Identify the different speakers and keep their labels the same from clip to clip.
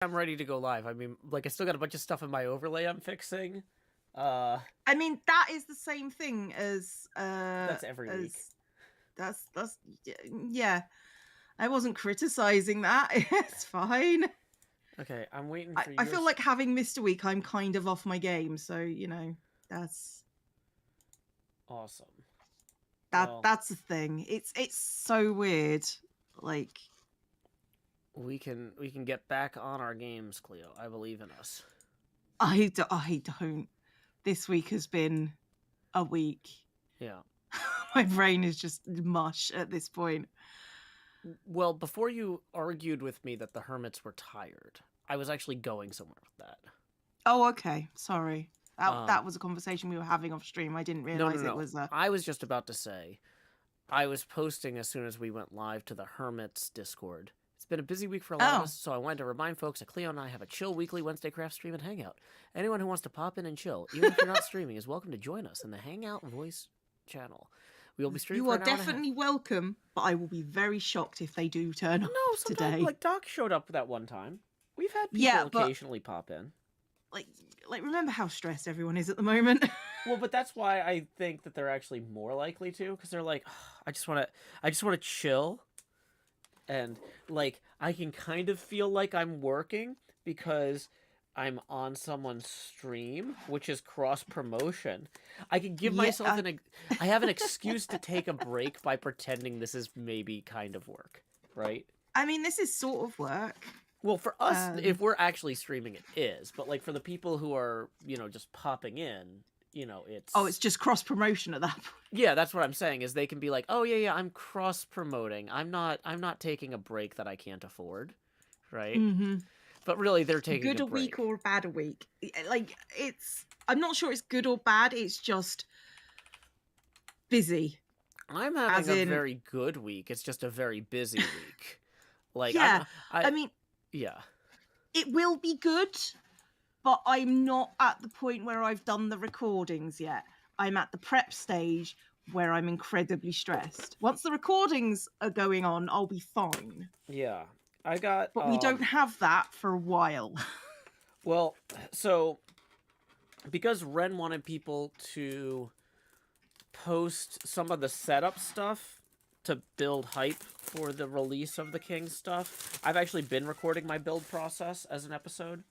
Speaker 1: I'm ready to go live. I mean, like, I still got a bunch of stuff in my overlay I'm fixing.
Speaker 2: I mean, that is the same thing as
Speaker 1: That's every week.
Speaker 2: That's yeah. I wasn't criticizing that. It's fine.
Speaker 1: Okay, I'm waiting for
Speaker 2: I feel like having missed a week, I'm kind of off my game. So that's
Speaker 1: awesome.
Speaker 2: That's the thing. It's so weird. Like
Speaker 1: we can get back on our games, Cleo. I believe in us.
Speaker 2: I don't. This week has been a week.
Speaker 1: Yeah.
Speaker 2: My brain is just mush at this point.
Speaker 1: Well, before you argued with me that the hermits were tired, I was actually going somewhere with that.
Speaker 2: Oh, okay. Sorry. That was a conversation we were having off stream. I didn't realize
Speaker 1: No.
Speaker 2: it was
Speaker 1: I was just about to say, I was posting as soon as we went live to the Hermits Discord. It's been a busy week for a lot of us, so I wanted to remind folks that Cleo and I have a chill weekly Wednesday craft stream and hangout. Anyone who wants to pop in and chill, even if you're not streaming, is welcome to join us in the Hangout voice channel. We will be streaming.
Speaker 2: You are definitely welcome, but I will be very shocked if they do turn up today.
Speaker 1: Like Doc showed up that one time. We've had people occasionally pop in.
Speaker 2: Like remember how stressed everyone is at the moment.
Speaker 1: Well, but that's why I think that they're actually more likely to, because they're like, oh, I just want to chill, and like I can kind of feel like I'm working because I'm on someone's stream, which is cross promotion. I can give myself I have an excuse to take a break by pretending this is maybe kind of work, right?
Speaker 2: I mean, this is sort of work.
Speaker 1: Well, for us, if we're actually streaming, it is. But like for the people who are, just popping in, it's
Speaker 2: just cross promotion at that point.
Speaker 1: Yeah, that's what I'm saying. Is they can be like, oh yeah, I'm cross promoting. I'm not taking a break that I can't afford, right?
Speaker 2: Mm-hmm.
Speaker 1: But really, they're taking
Speaker 2: good a week or bad a week. Like I'm not sure it's good or bad. It's just busy.
Speaker 1: I'm having a very good week. It's just a very busy week. Like
Speaker 2: yeah, I mean.
Speaker 1: Yeah.
Speaker 2: It will be good, but I'm not at the point where I've done the recordings yet. I'm at the prep stage where I'm incredibly stressed. Once the recordings are going on, I'll be fine.
Speaker 1: Yeah. But
Speaker 2: we don't have that for a while.
Speaker 1: Well, so because Ren wanted people to post some of the setup stuff to build hype for the release of the King stuff, I've actually been recording my build process as an episode.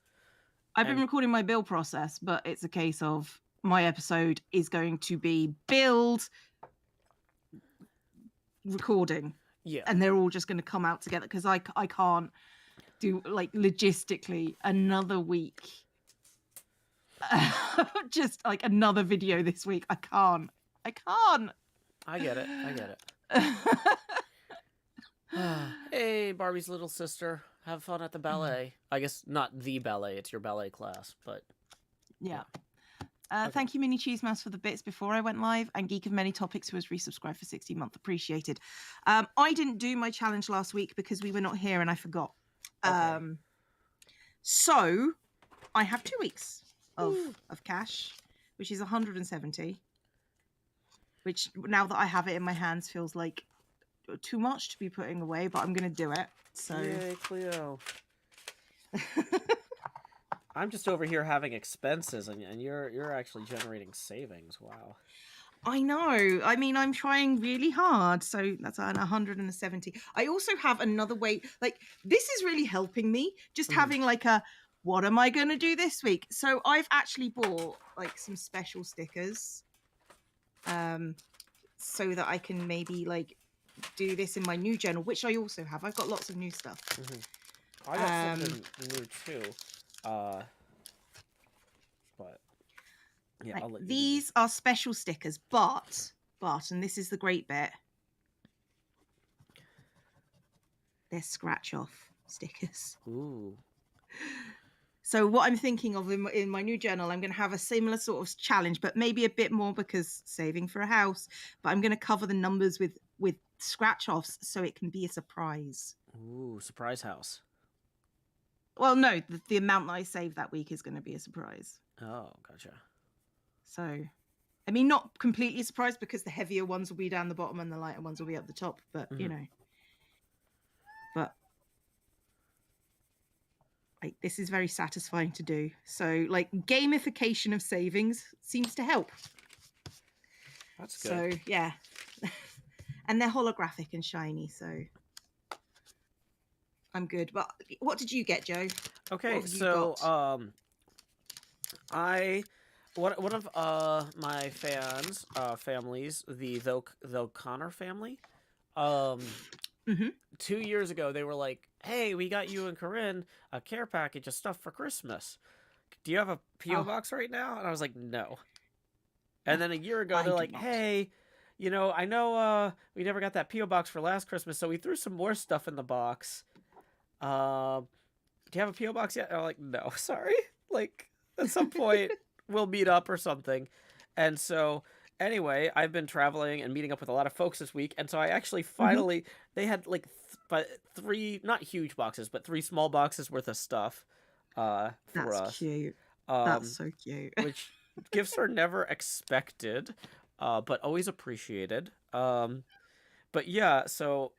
Speaker 2: I've been recording my build process, but it's a case of my episode is going to be build, recording.
Speaker 1: Yeah.
Speaker 2: And they're all just going to come out together because I can't do, like, logistically another week. Just like another video this week. I can't.
Speaker 1: I get it. Hey, Barbie's little sister. Have fun at the ballet. I guess not the ballet. It's your ballet class, but...
Speaker 2: Yeah. Okay. Thank you, Mini Cheese Mouse, for the bits before I went live, and Geek of Many Topics, who has resubscribed for 16 months. Appreciated. I didn't do my challenge last week because we were not here and I forgot. Okay. So I have 2 weeks of cash, which is 170, which now that I have it in my hands feels like too much to be putting away, but I'm going to do it. So
Speaker 1: yay, Cleo. I'm just over here having expenses, and you're actually generating savings. Wow.
Speaker 2: I know. I mean, I'm trying really hard. So that's an 170. I also have another way. Like, this is really helping me. Just having like what am I going to do this week? So I've actually bought like some special stickers, so that I can maybe like do this in my new journal, which I also have. I've got lots of new stuff.
Speaker 1: I got something new too. But yeah,
Speaker 2: like, these are special stickers, but and this is the great bit, they're scratch off stickers.
Speaker 1: Ooh.
Speaker 2: So what I'm thinking of in my new journal, I'm going to have a similar sort of challenge, but maybe a bit more because saving for a house. But I'm going to cover the numbers with scratch offs so it can be a surprise.
Speaker 1: Ooh, surprise house.
Speaker 2: Well, no, the amount that I saved that week is going to be a surprise.
Speaker 1: Oh, gotcha.
Speaker 2: So, I mean, not completely surprised because the heavier ones will be down the bottom and the lighter ones will be up the top. But, you know. But Like, this is very satisfying to do. So, like, gamification of savings seems to help.
Speaker 1: That's good.
Speaker 2: So, yeah. And they're holographic and shiny, so I'm good. But what did you get, Joe?
Speaker 1: Okay,
Speaker 2: What have you
Speaker 1: so
Speaker 2: got?
Speaker 1: one of my families, the Connor family, um
Speaker 2: Mhm.
Speaker 1: 2 years ago they were like, "Hey, we got you and Corinne a care package of stuff for Christmas. Do you have a PO
Speaker 2: Oh,
Speaker 1: box right now?" And I was like, "No." And then a year ago
Speaker 2: I
Speaker 1: they're
Speaker 2: do
Speaker 1: like,
Speaker 2: not.
Speaker 1: "Hey, I know we never got that PO box for last Christmas, so we threw some more stuff in the box. Um, do you have a PO box yet?" And I'm like, "No, sorry. Like, at some point we'll meet up or something." And so anyway, I've been traveling and meeting up with a lot of folks this week, and so I actually
Speaker 2: Mhm.
Speaker 1: finally they had like but three, not huge boxes, but three small boxes worth of stuff for
Speaker 2: That's
Speaker 1: us.
Speaker 2: cute. That's
Speaker 1: Um
Speaker 2: so cute.
Speaker 1: which gifts are never expected, but always appreciated. But yeah, so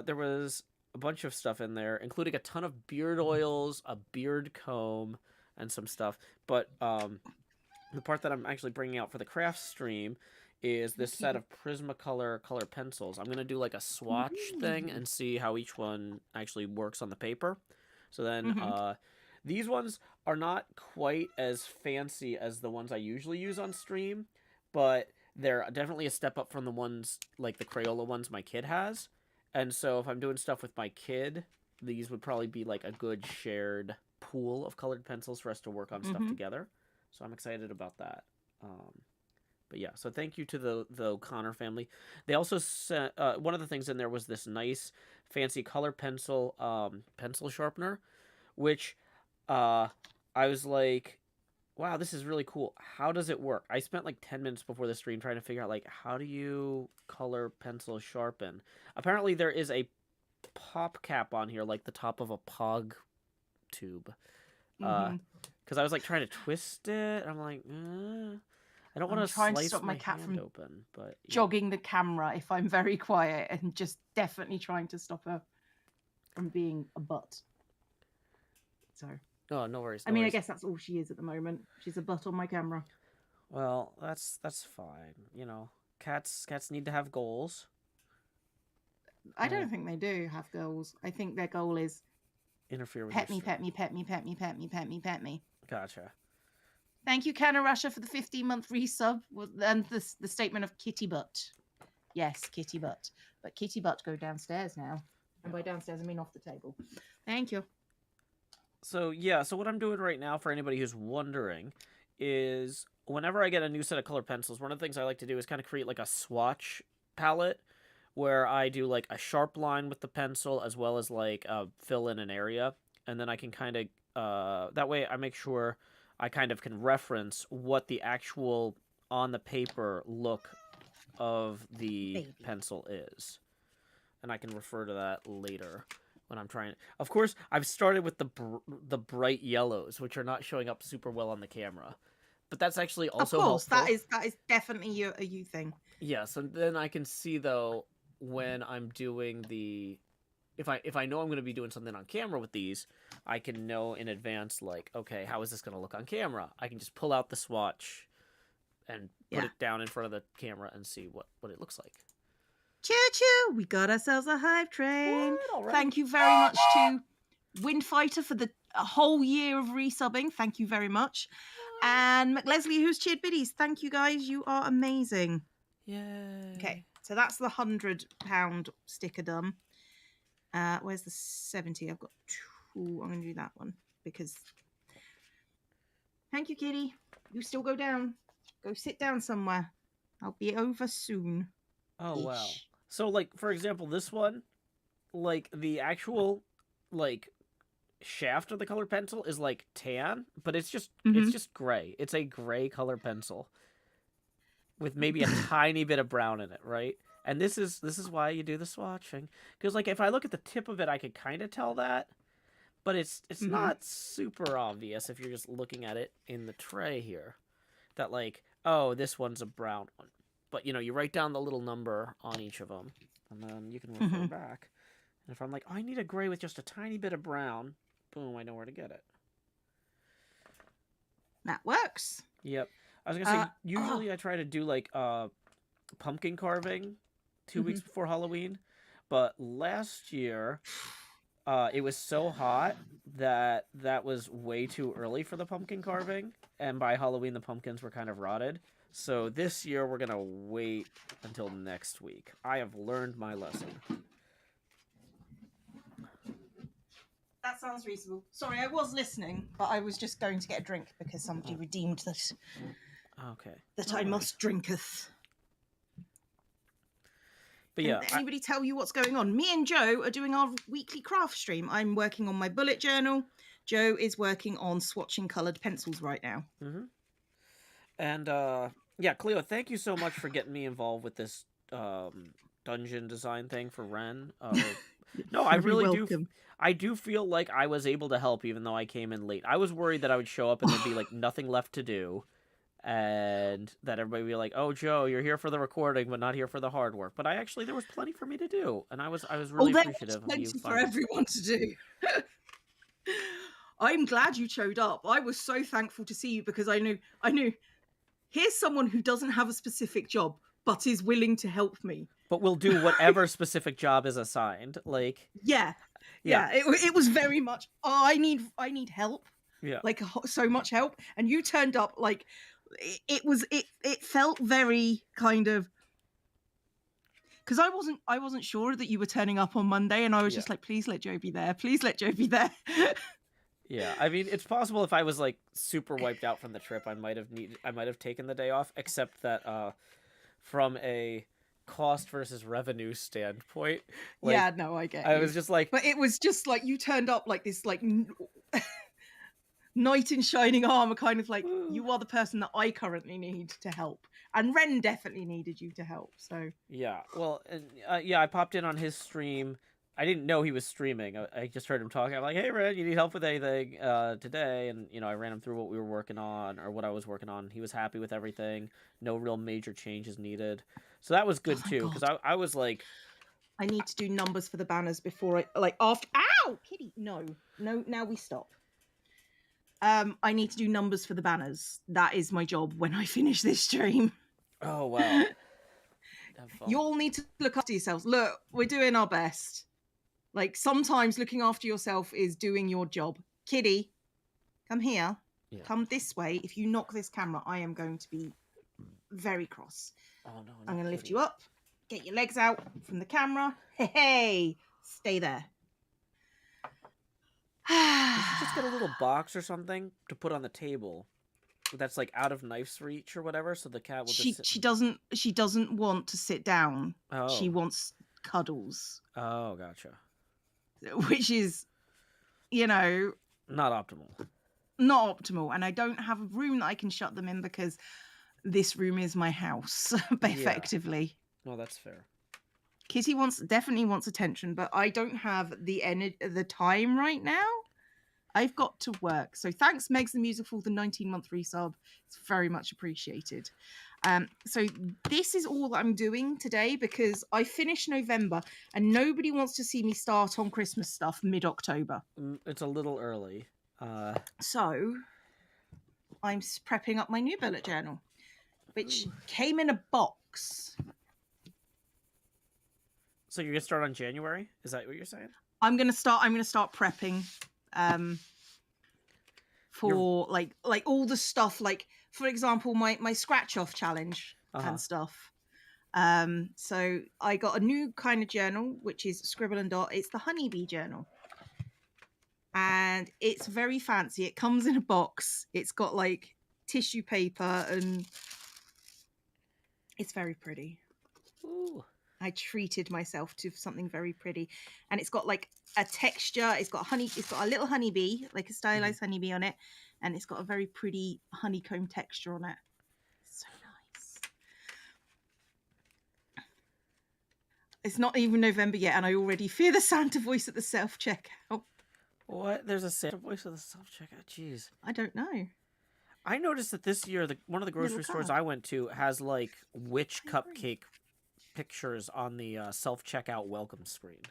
Speaker 1: there was a bunch of stuff in there, including a ton of beard oils, a beard comb, and some stuff. But the part that I'm actually bringing out for the craft stream is this set
Speaker 2: Okay.
Speaker 1: of Prismacolor color pencils. I'm gonna do like a swatch thing
Speaker 2: Ooh.
Speaker 1: and see how each one actually works on the paper. So then,
Speaker 2: Mhm.
Speaker 1: these ones are not quite as fancy as the ones I usually use on stream, but they're definitely a step up from the ones like the Crayola ones my kid has. And so if I'm doing stuff with my kid, these would probably be like a good shared pool of colored pencils for us to work on stuff
Speaker 2: Mhm.
Speaker 1: together. So I'm excited about that. Um, but yeah, so thank you to the O'Connor family. They also sent one of the things in there was this nice fancy color pencil sharpener, which uh, I was like, wow, this is really cool. How does it work? I spent like 10 minutes before the stream trying to figure out like how do you color pencil sharpen. Apparently there is a pop cap on here like the top of a pog tube. Uh,
Speaker 2: Mhm.
Speaker 1: because I was like trying to twist it. I'm like, I don't want
Speaker 2: I'm
Speaker 1: to
Speaker 2: trying to
Speaker 1: slice
Speaker 2: stop my
Speaker 1: my
Speaker 2: cat
Speaker 1: hand
Speaker 2: from
Speaker 1: open, but
Speaker 2: jogging the camera if I'm very quiet, and just definitely trying to stop her from being a butt. So,
Speaker 1: oh, no worries,
Speaker 2: I
Speaker 1: no
Speaker 2: mean, I
Speaker 1: worries.
Speaker 2: guess that's all she is at the moment. She's a butt on my camera.
Speaker 1: Well, that's fine. Cats need to have goals.
Speaker 2: I
Speaker 1: Uh,
Speaker 2: don't think they do have goals. I think their goal is
Speaker 1: interfere with your
Speaker 2: pet me,
Speaker 1: stream.
Speaker 2: pet me, pet me, pet me, pet me, pet me, pet me.
Speaker 1: Gotcha.
Speaker 2: Thank you, Canna Russia, for the 15-month resub and the statement of Kitty Butt. Yes, Kitty Butt. But Kitty Butt go downstairs now. And by
Speaker 1: Yeah.
Speaker 2: downstairs, I mean off the table. Thank you.
Speaker 1: So yeah, so what I'm doing right now for anybody who's wondering is whenever I get a new set of color pencils, one of the things I like to do is kind of create like a swatch palette where I do like a sharp line with the pencil as well as like fill in an area, and then I can kind of that way I make sure I kind of can reference what the actual on the paper look of the
Speaker 2: Baby.
Speaker 1: pencil is, and I can refer to that later when I'm trying. Of course, I've started with the bright yellows, which are not showing up super well on the camera, but that's actually
Speaker 2: Of
Speaker 1: also
Speaker 2: course, that
Speaker 1: helpful.
Speaker 2: is definitely a you thing.
Speaker 1: Yes, and then I can see though when I'm doing the if I know I'm going to be doing something on camera with these, I can know in advance like, okay, how is this going to look on camera? I can just pull out the swatch and put
Speaker 2: Yeah.
Speaker 1: it down in front of the camera and see what it looks like.
Speaker 2: Choo choo, we got ourselves a hive train.
Speaker 1: What already?
Speaker 2: Thank you very much to Windfighter for the whole year of resubbing. Thank you very much. And McLesley, who's cheered biddies. Thank you guys. You are amazing.
Speaker 1: Yay.
Speaker 2: Okay, so that's the £100 sticker done. Where's the 70? I've got two. I'm going to do that one because. Thank you, kitty. You still go down. Go sit down somewhere. I'll be over soon.
Speaker 1: Oh wow. So like for example, this one, like the actual like shaft of the color pencil is like tan, but it's just gray. It's a gray color pencil with maybe a tiny bit of brown in it, right? And this is why you do the swatching, because like if I look at the tip of it, I could kind of tell that, but it's not super obvious if you're just looking at it in the tray here. That like, oh, this one's a brown one, but you write down the little number on each of them, and then you can refer back. And if I'm like, oh, I need a gray with just a tiny bit of brown, Boom, I know where to get it.
Speaker 2: That works.
Speaker 1: Yep. I was gonna say,
Speaker 2: Oh,
Speaker 1: usually I try to do like pumpkin carving 2 weeks before Halloween, but last year it was so hot that was way too early for the pumpkin carving, and by Halloween the pumpkins were kind of rotted. So this year we're gonna wait until next week. I have learned my lesson.
Speaker 2: that sounds reasonable. Sorry, I was listening, but I was just going to get a drink because somebody redeemed that.
Speaker 1: Okay.
Speaker 2: That
Speaker 1: No
Speaker 2: I
Speaker 1: worries.
Speaker 2: must drinketh.
Speaker 1: But yeah,
Speaker 2: Can anybody tell you what's going on? Me and Joe are doing our weekly craft stream. I'm working on my bullet journal. Joe is working on swatching coloured pencils right now.
Speaker 1: And yeah, Cleo, thank you so much for getting me involved with this dungeon design thing for Ren. No, I
Speaker 2: Very
Speaker 1: really
Speaker 2: welcome.
Speaker 1: do. I do feel like I was able to help, even though I came in late. I was worried that I would show up and there'd be like nothing left to do, and that everybody would be like, "Oh, Joe, you're here for the recording, but not here for the hard work." But there was plenty for me to do, and I was really
Speaker 2: there
Speaker 1: appreciative
Speaker 2: was
Speaker 1: of you
Speaker 2: plenty for
Speaker 1: finding
Speaker 2: everyone to do. I'm glad you showed up. I was so thankful to see you because I knew here's someone who doesn't have a specific job but is willing to help me.
Speaker 1: But we'll do whatever specific job is assigned. Like,
Speaker 2: Yeah. It was very much. Oh, I need help.
Speaker 1: yeah,
Speaker 2: Like so much help, and you turned up like it felt very kind of because I wasn't sure that you were turning up on Monday, and I was just like, please let Joe be there. Please let Joe be there.
Speaker 1: Yeah, I mean, it's possible if I was like super wiped out from the trip, I might have taken the day off, except that from a cost versus revenue standpoint, like,
Speaker 2: Yeah, no, I get
Speaker 1: I
Speaker 2: you.
Speaker 1: was just like,
Speaker 2: But it was just like you turned up like this like knight in shining armor, kind of like you are the person that I currently need to help. And Ren definitely needed you to help. So
Speaker 1: yeah, well, and yeah, I popped in on his stream. I didn't know he was streaming. I just heard him talking. I'm like, "Hey, Red, you need help with anything today?" And I ran him through what we were working on or what I was working on. He was happy with everything. No real major changes needed. So that was good too, because I was like,
Speaker 2: I need to do numbers for the banners before I like after. Ow, kitty! No. Now we stop. I need to do numbers for the banners. That is my job when I finish this stream.
Speaker 1: oh wow.
Speaker 2: You all need to look after yourselves. Look, we're doing our best. Like sometimes looking after yourself is doing your job. Kitty, come here. Yeah. Come this way. If you knock this camera, I am going to be very cross. Oh no! I'm going to lift you up. Get your legs out from the camera. Hey, stay there.
Speaker 1: You should just get a little box or something to put on the table that's like out of knife's reach or whatever, so the cat will just sit.
Speaker 2: She doesn't want to sit down.
Speaker 1: Oh.
Speaker 2: She wants cuddles.
Speaker 1: Oh, gotcha.
Speaker 2: Which is,
Speaker 1: not optimal.
Speaker 2: Not optimal. And I don't have a room that I can shut them in because this room is my house, effectively.
Speaker 1: Yeah. No, that's fair.
Speaker 2: Kitty definitely wants attention, but I don't have the time right now. I've got to work. So thanks, Megs the Music, for the 19-month resub. It's very much appreciated. So this is all I'm doing today because I finished November and nobody wants to see me start on Christmas stuff mid-October.
Speaker 1: It's a little early.
Speaker 2: So I'm prepping up my new bullet journal, which came in a box.
Speaker 1: So you're gonna start on January? Is that what you're saying?
Speaker 2: I'm gonna start prepping for like all the stuff, like for example my scratch off challenge and stuff. So I got a new kind of journal which is Scribble and Dot. It's the honeybee journal and it's very fancy. It comes in a box. It's got like tissue paper and it's very pretty. Ooh. I treated myself to something very pretty, and it's got like a texture. It's got a little honeybee, like a stylized honeybee on it, and it's got a very pretty honeycomb texture on it. It's so nice. It's not even November yet, and I already fear the Santa voice at the self-checkout.
Speaker 1: What? There's a Santa voice at the self-checkout? Jeez.
Speaker 2: I don't know.
Speaker 1: I noticed that this year, one of the grocery stores I went to has like witch cupcake pictures on the self-checkout welcome screen.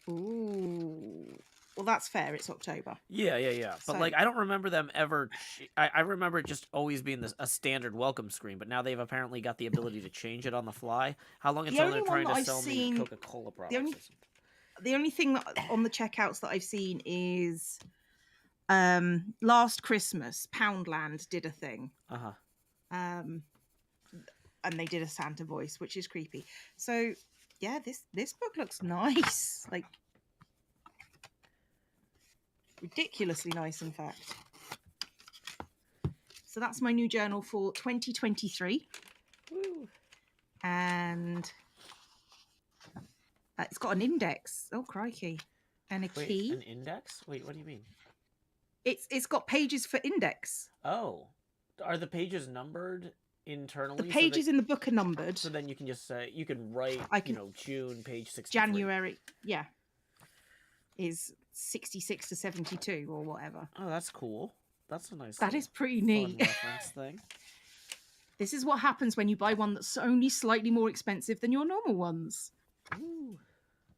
Speaker 2: Ooh. Well, that's fair. It's October.
Speaker 1: Yeah. But
Speaker 2: So-
Speaker 1: like, I don't remember them ever. I remember it just always being a standard welcome screen. But now they've apparently got the ability to change it on the fly. How long
Speaker 2: The
Speaker 1: until
Speaker 2: only
Speaker 1: they're
Speaker 2: one
Speaker 1: trying
Speaker 2: that
Speaker 1: to
Speaker 2: I've
Speaker 1: sell me
Speaker 2: seen-
Speaker 1: Coca-Cola products?
Speaker 2: only-
Speaker 1: Or something?
Speaker 2: The only thing that, on the checkouts that I've seen is last Christmas, Poundland did a thing.
Speaker 1: Uh-huh.
Speaker 2: And they did a Santa voice, which is creepy. So yeah, this book looks nice. Like ridiculously nice, in fact. So that's my new journal for 2023.
Speaker 1: Woo.
Speaker 2: And it's got an index. Oh crikey. And a key.
Speaker 1: An index? Wait, what do you mean?
Speaker 2: It's got pages for index.
Speaker 1: Oh, are the pages numbered internally?
Speaker 2: The pages in the book are numbered.
Speaker 1: So then you can just say, you can write, June, page 63.
Speaker 2: January, yeah, is 66 to 72 or whatever.
Speaker 1: Oh, that's cool. That's a nice.
Speaker 2: That is pretty neat.
Speaker 1: Fun reference thing.
Speaker 2: This is what happens when you buy one that's only slightly more expensive than your normal ones.
Speaker 1: Ooh.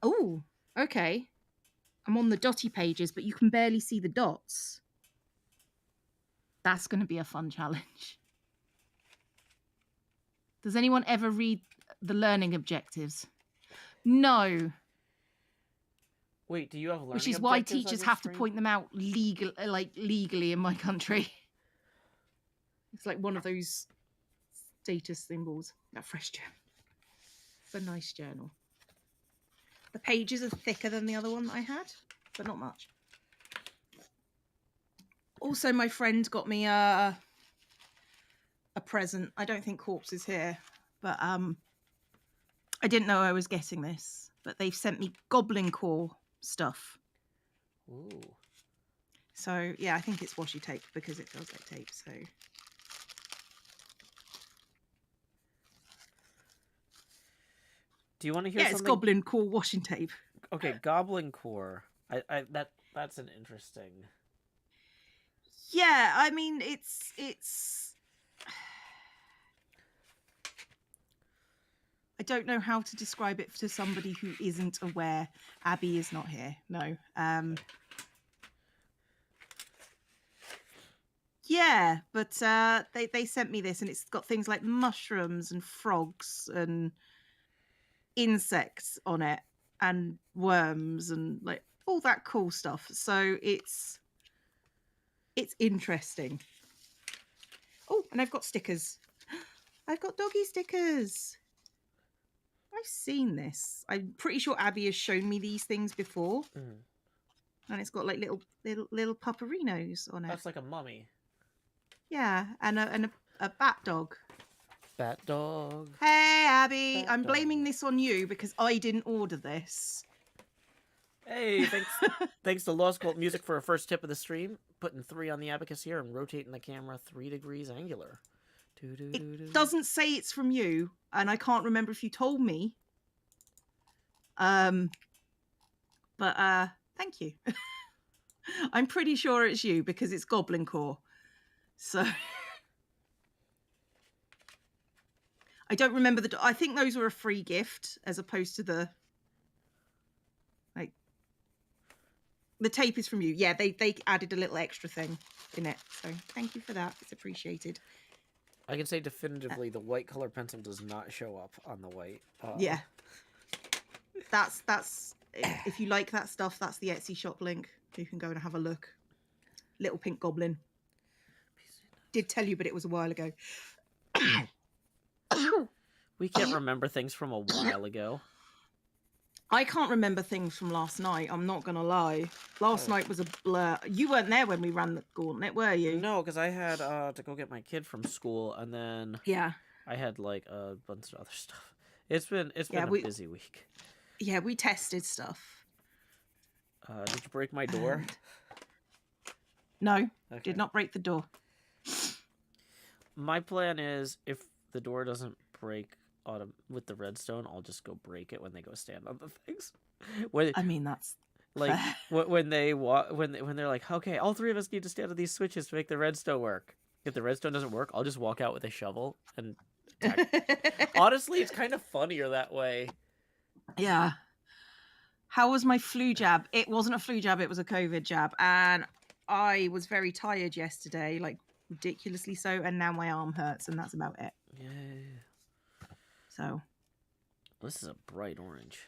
Speaker 2: Oh, okay. I'm on the dotty pages, but you can barely see the dots. That's going to be a fun challenge. Does anyone ever read the learning objectives? No.
Speaker 1: Wait, do you have learning
Speaker 2: Which is why
Speaker 1: objectives on
Speaker 2: teachers
Speaker 1: your
Speaker 2: have to
Speaker 1: stream?
Speaker 2: point them out legally in my country. It's like one of those status symbols. That fresh journal. It's a nice journal. The pages are thicker than the other one that I had, but not much. Also, my friend got me a present. I don't think Corpse is here, but I didn't know I was getting this. But they've sent me Goblin Core stuff.
Speaker 1: Ooh.
Speaker 2: So yeah, I think it's washi tape because it feels like tape. So
Speaker 1: do you want to hear
Speaker 2: yeah,
Speaker 1: something?
Speaker 2: it's Goblin Core washing tape.
Speaker 1: Okay, Goblin Core. That's an interesting.
Speaker 2: Yeah, I mean it's I don't know how to describe it to somebody who isn't aware. Abby is not here. No. Yeah, but they sent me this and it's got things like mushrooms and frogs and insects on it and worms and like all that cool stuff. So it's interesting. Oh, and I've got stickers. I've got doggy stickers. I've seen this. I'm pretty sure Abby has shown me these things before.
Speaker 1: Mm.
Speaker 2: And it's got like little pupperinos on it.
Speaker 1: That's like a mummy.
Speaker 2: Yeah, and a bat dog.
Speaker 1: Bat dog.
Speaker 2: Hey, Abby,
Speaker 1: Bat
Speaker 2: I'm blaming
Speaker 1: dog.
Speaker 2: this on you because I didn't order this.
Speaker 1: Hey, thanks to Law School Music for a first tip of the stream. Putting 3 on the abacus here and rotating the camera 3 degrees angular.
Speaker 2: It doesn't say it's from you, and I can't remember if you told me. But thank you. I'm pretty sure it's you because it's Goblin Core. So I don't remember I think those were a free gift as opposed to the tape is from you. Yeah, they added a little extra thing in it. So thank you for that. It's appreciated.
Speaker 1: I can say definitively the white color pencil does not show up on the white.
Speaker 2: Yeah. That's if you like that stuff, that's the Etsy shop link. You can go and have a look. Little pink goblin. Did tell you, but it was a while ago.
Speaker 1: We can't remember things from a while ago.
Speaker 2: I can't remember things from last night. I'm not going to lie. Last night was a blur. You weren't there when we ran the gauntlet, were you?
Speaker 1: No, because I had to go get my kid from school, and then
Speaker 2: Yeah.
Speaker 1: I had like a bunch of other stuff. It's been a busy week.
Speaker 2: Yeah, we tested stuff.
Speaker 1: Did you break my door?
Speaker 2: No,
Speaker 1: Okay.
Speaker 2: did not break the door.
Speaker 1: My plan is if the door doesn't break with the redstone, I'll just go break it when they go stand on the things.
Speaker 2: I mean, that's
Speaker 1: like when they're like, okay, all 3 of us need to stand on these switches to make the redstone work. If the redstone doesn't work, I'll just walk out with a shovel and attack. Honestly, it's kind of funnier that way.
Speaker 2: Yeah. How was my flu jab? It wasn't a flu jab, it was a COVID jab. And I was very tired yesterday, like ridiculously so. And now my arm hurts, and that's about it.
Speaker 1: Yeah.
Speaker 2: So.
Speaker 1: This is a bright orange.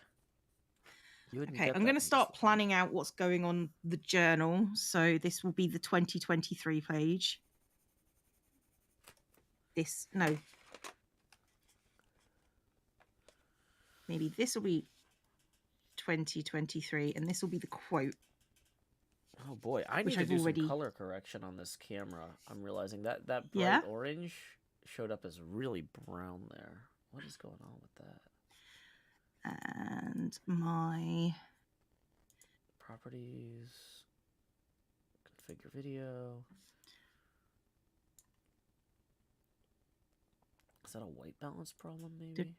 Speaker 2: Okay, I'm going to start planning out what's going on the journal. So this will be the 2023 page. Maybe this will be 2023, and this will be the quote.
Speaker 1: Oh boy, I need to do some color correction on this camera. I'm realizing that bright orange showed up as really brown there. What is going on with that?
Speaker 2: And my
Speaker 1: properties, configure video. Is that a white balance problem, maybe?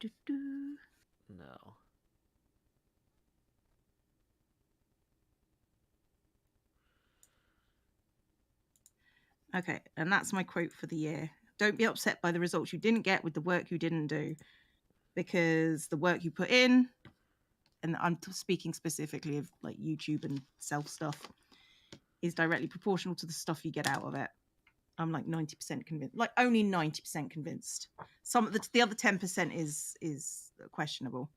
Speaker 1: No.
Speaker 2: Okay, and that's my quote for the year. Don't be upset by the results you didn't get with the work you didn't do, because the work you put in, and I'm speaking specifically of like YouTube and self stuff, is directly proportional to the stuff you get out of it. I'm like 90% convinced, like only 90% convinced. Some of the other 10% is questionable.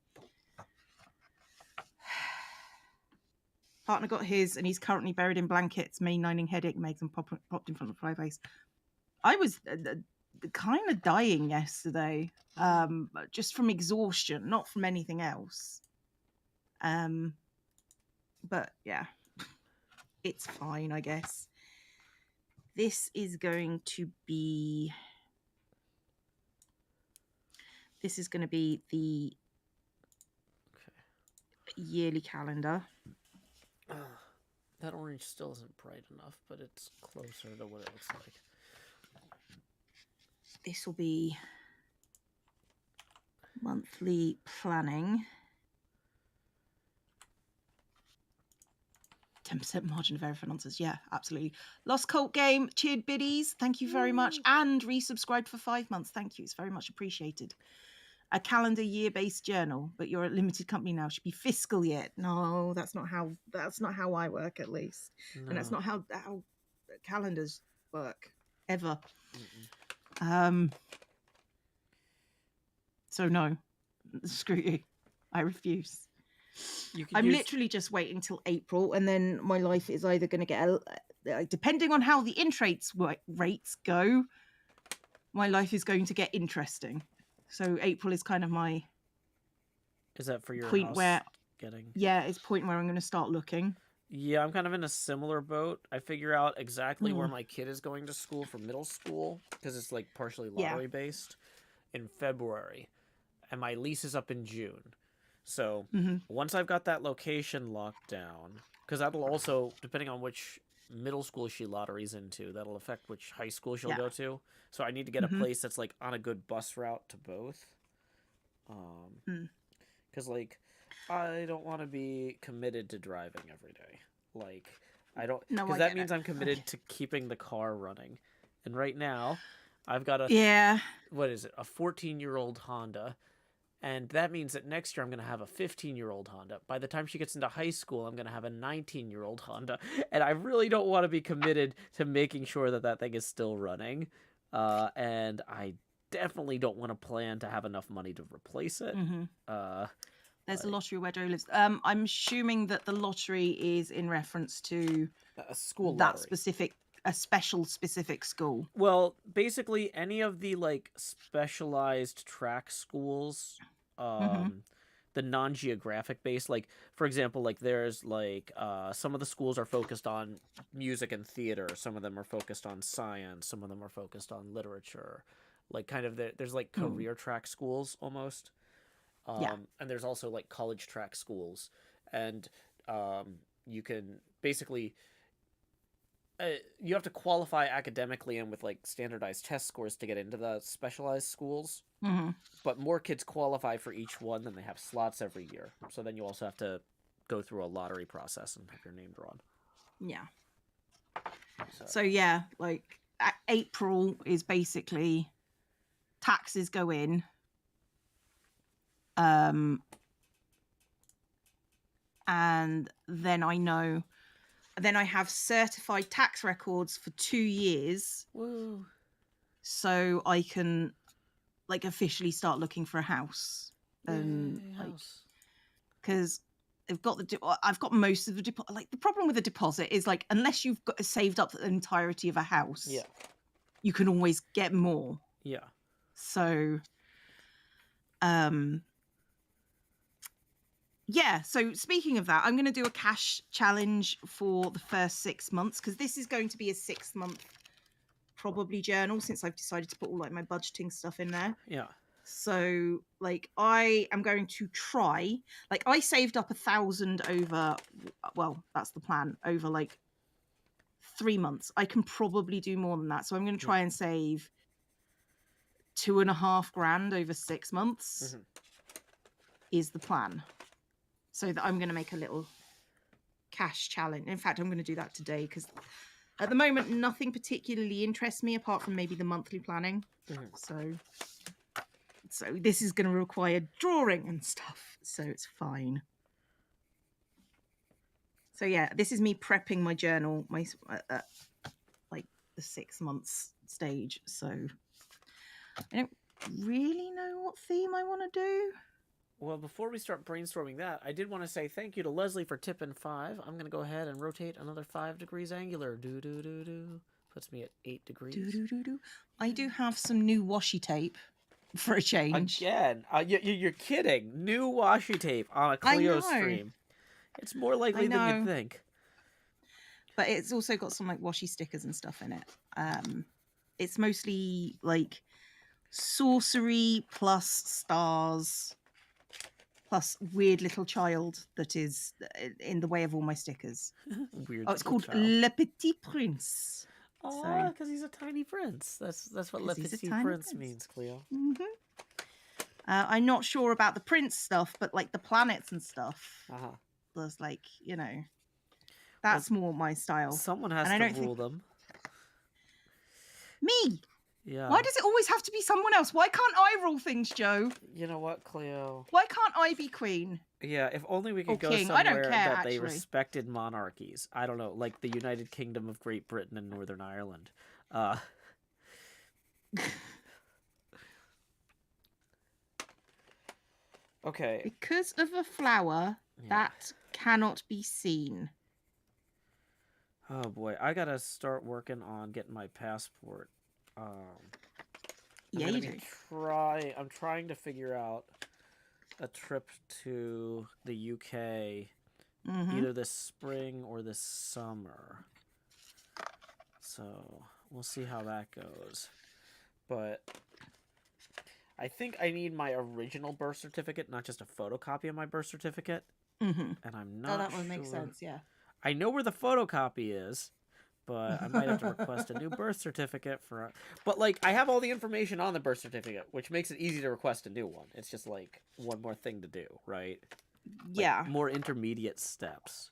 Speaker 2: Partner got his, and he's currently buried in blankets. Mainlining headache makes him popped in front of the fireplace. I was kind of dying yesterday, just from exhaustion, not from anything else. But yeah, it's fine, I guess. This is going to be the yearly calendar.
Speaker 1: That orange still isn't bright enough, but it's closer to what it looks like.
Speaker 2: This will be monthly planning. 10% margin of error for nonsense. Yeah, absolutely. Lost Cult Game, cheered biddies. Thank you very much. And resubscribed for 5 months. Thank you. It's very much appreciated. A calendar year-based journal, but you're a limited company now. Should be fiscal year. No, that's not how I work, at least. No. And that's not how calendars work ever. So no, screw you. I refuse. I'm literally just waiting till April, and then my life is either going to get, depending on how the interest rates go, my life is going to get interesting. So April is kind of my.
Speaker 1: Is that for your
Speaker 2: point
Speaker 1: house
Speaker 2: where
Speaker 1: getting?
Speaker 2: Yeah, it's point where I'm going to start looking.
Speaker 1: Yeah, I'm kind of in a similar boat. I figure out exactly where my kid is going to school for middle school, because it's like partially lottery based, in February, and my lease is up in June. So once I've got that location locked down, because that'll also, depending on which middle school she lotteries into, that'll affect which high school she'll go to. So I need to get a place that's like on a good bus route to both. Because like I don't want to be committed to driving every day. Like I don't, because that means I'm committed to keeping the car running. And right now, I've got a what is it? A 14-year-old Honda. And that means that next year I'm going to have a 15-year-old Honda. By the time she gets into high school, I'm going to have a 19-year-old Honda. And I really don't want to be committed to making sure that that thing is still running. And I definitely don't want to plan to have enough money to replace it.
Speaker 2: There's a lottery where Joe lives. I'm assuming that the lottery is in reference to
Speaker 1: a school
Speaker 2: lottery. A specific school.
Speaker 1: Well, basically any of the like specialized track schools, the non-geographic based, like for example, like there's like some of the schools are focused on music and theater, some of them are focused on science, some of them are focused on literature, like kind of there's like career track schools almost. And there's also like college track schools, and you can basically you have to qualify academically and with like standardized test scores to get into the specialized schools. But more kids qualify for each one than they have slots every year. So then you also have to go through a lottery process and have your name drawn.
Speaker 2: Yeah. So yeah, like April is basically taxes go in. and then I know. Then I have certified tax records for 2 years,
Speaker 1: Woo.
Speaker 2: so I can like officially start looking for a house. And
Speaker 1: Yay,
Speaker 2: like,
Speaker 1: house.
Speaker 2: because I've got most of the deposit. Like the problem with a deposit is like unless you've got saved up the entirety of a house,
Speaker 1: Yeah.
Speaker 2: you can always get more.
Speaker 1: Yeah.
Speaker 2: So, yeah. So speaking of that, I'm going to do a cash challenge for the first 6 months because this is going to be a 6-month probably journal since I've decided to put all like my budgeting stuff in there.
Speaker 1: Yeah.
Speaker 2: So like I am going to try, like I saved up 1,000 over, well, that's the plan, over like 3 months. I can probably do more than that. So I'm going to try and save 2.5 grand over 6 months is the plan. So that I'm going to make a little cash challenge. In fact, I'm going to do that today because at the moment, nothing particularly interests me apart from maybe the monthly planning. So this is going to require drawing and stuff. So it's fine. So yeah, this is me prepping my journal, my like the 6 months stage. So I don't really know what theme I want to do.
Speaker 1: Well, before we start brainstorming that, I did want to say thank you to Leslie for tipping 5. I'm going to go ahead and rotate another 5 degrees angular. Do. Puts me at 8 degrees.
Speaker 2: Do. I do have some new washi tape for a change.
Speaker 1: Again, you're kidding. New washi tape on a Cleo stream. It's more likely than you'd think.
Speaker 2: But it's also got some like washi stickers and stuff in it. It's mostly like sorcery plus stars plus weird little child that is in the way of all my stickers.
Speaker 1: Weird.
Speaker 2: Oh, it's called
Speaker 1: child.
Speaker 2: Le Petit Prince.
Speaker 1: Oh, because he's a tiny prince. That's what Le Petit Prince means, Cleo.
Speaker 2: I'm not sure about the prince stuff, but like the planets and stuff. There's like, you know, that's more my style.
Speaker 1: Someone has to rule them.
Speaker 2: Me.
Speaker 1: Yeah.
Speaker 2: Why does it always have to be someone else? Why can't I rule things, Joe?
Speaker 1: You know what, Cleo?
Speaker 2: Why can't I be queen?
Speaker 1: Yeah, if only we could go
Speaker 2: king.
Speaker 1: somewhere
Speaker 2: I don't care,
Speaker 1: that
Speaker 2: actually.
Speaker 1: they respected monarchies. I don't know, like the United Kingdom of Great Britain and Northern Ireland. Okay.
Speaker 2: Because of a flower that cannot be seen.
Speaker 1: Oh boy, I gotta start working on getting my passport.
Speaker 2: Yeah, you do.
Speaker 1: I'm trying to figure out a trip to the UK either this spring or this summer. So we'll see how that goes. But I think I need my original birth certificate, not just a photocopy of my birth certificate. And I'm not sure.
Speaker 2: That would make sense, yeah.
Speaker 1: I know where the photocopy is, but I might have to request a new birth certificate for. But like, I have all the information on the birth certificate, which makes it easy to request a new one. It's just like one more thing to do, right?
Speaker 2: Yeah.
Speaker 1: Like, more intermediate steps.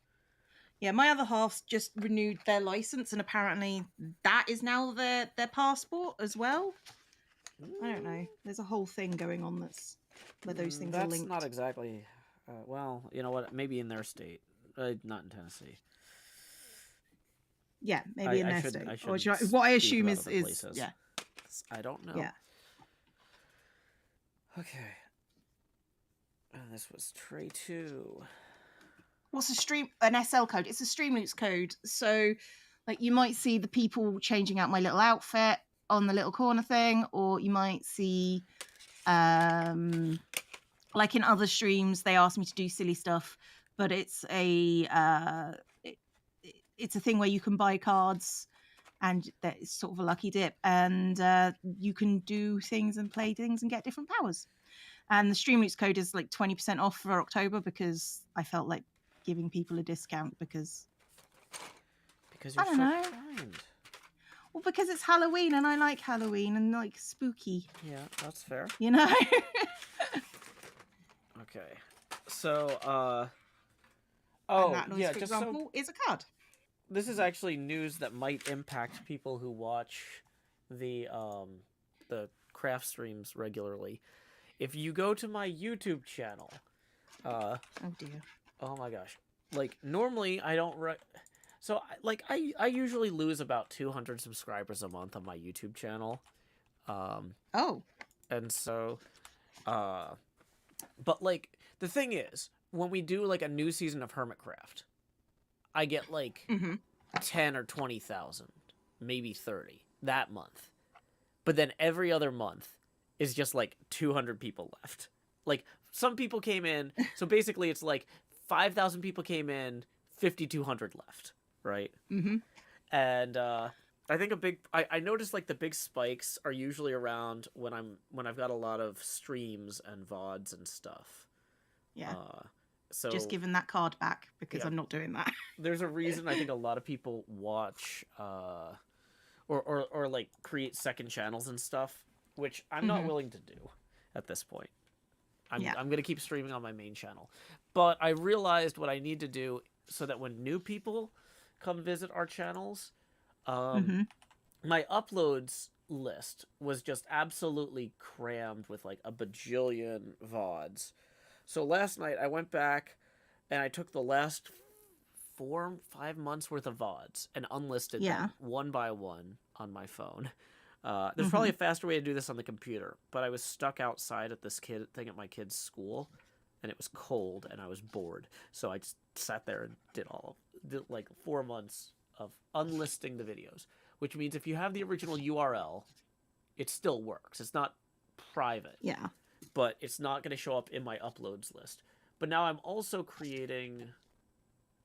Speaker 2: Yeah, my other half's just renewed their license, and apparently that is now their passport as well. I don't know. There's a whole thing going on where those things are linked.
Speaker 1: That's not exactly. Well, you know what? Maybe in their state, not in Tennessee.
Speaker 2: Yeah, maybe in their state.
Speaker 1: What
Speaker 2: I assume is yeah.
Speaker 1: I don't know.
Speaker 2: Yeah.
Speaker 1: Okay. And this was tray 2.
Speaker 2: What's an SL code? It's a Streamloots code. So, like, you might see the people changing out my little outfit on the little corner thing, or you might see, like in other streams, they ask me to do silly stuff, but it's it's a thing where you can buy cards, and it's sort of a lucky dip, and you can do things and play things and get different powers. And the Streamloots code is like 20% off for October because I felt like giving people a discount because
Speaker 1: you're so kind.
Speaker 2: Well, because it's Halloween and I like Halloween and like spooky.
Speaker 1: Yeah, that's fair.
Speaker 2: You know?
Speaker 1: Okay. So,
Speaker 2: and that noise, for example, is a card.
Speaker 1: This is actually news that might impact people who watch the craft streams regularly. If you go to my YouTube channel,
Speaker 2: oh dear.
Speaker 1: Oh my gosh. like normally I don't so I usually lose about 200 subscribers a month on my YouTube channel.
Speaker 2: Oh.
Speaker 1: And so uh but like the thing is, when we do like a new season of Hermitcraft, I get like 10 or 20,000, maybe 30 that month. But then every other month is just like 200 people left. Like some people came in, so basically it's like 5,000 people came in, 5,200 left, right? And I think I noticed like the big spikes are usually around when I've got a lot of streams and VODs and stuff.
Speaker 2: Yeah.
Speaker 1: So
Speaker 2: just giving that card back because I'm not doing that.
Speaker 1: There's a reason I think a lot of people watch or like create second channels and stuff, which I'm not willing to do at this point. I'm gonna keep streaming on my main channel, but I realized what I need to do so that when new people come visit our channels, my uploads list was just absolutely crammed with like a bajillion VODs. So last night I went back and I took the last 4-5 months worth of VODs and unlisted them one by one on my phone. There's probably a faster way to do this on the computer, but I was stuck outside at this thing at my kid's school, and it was cold and I was bored, so I just sat there and did like 4 months of unlisting the videos, which means if you have the original URL, it still works. It's not private.
Speaker 2: Yeah.
Speaker 1: But it's not going to show up in my uploads list. But now I'm also creating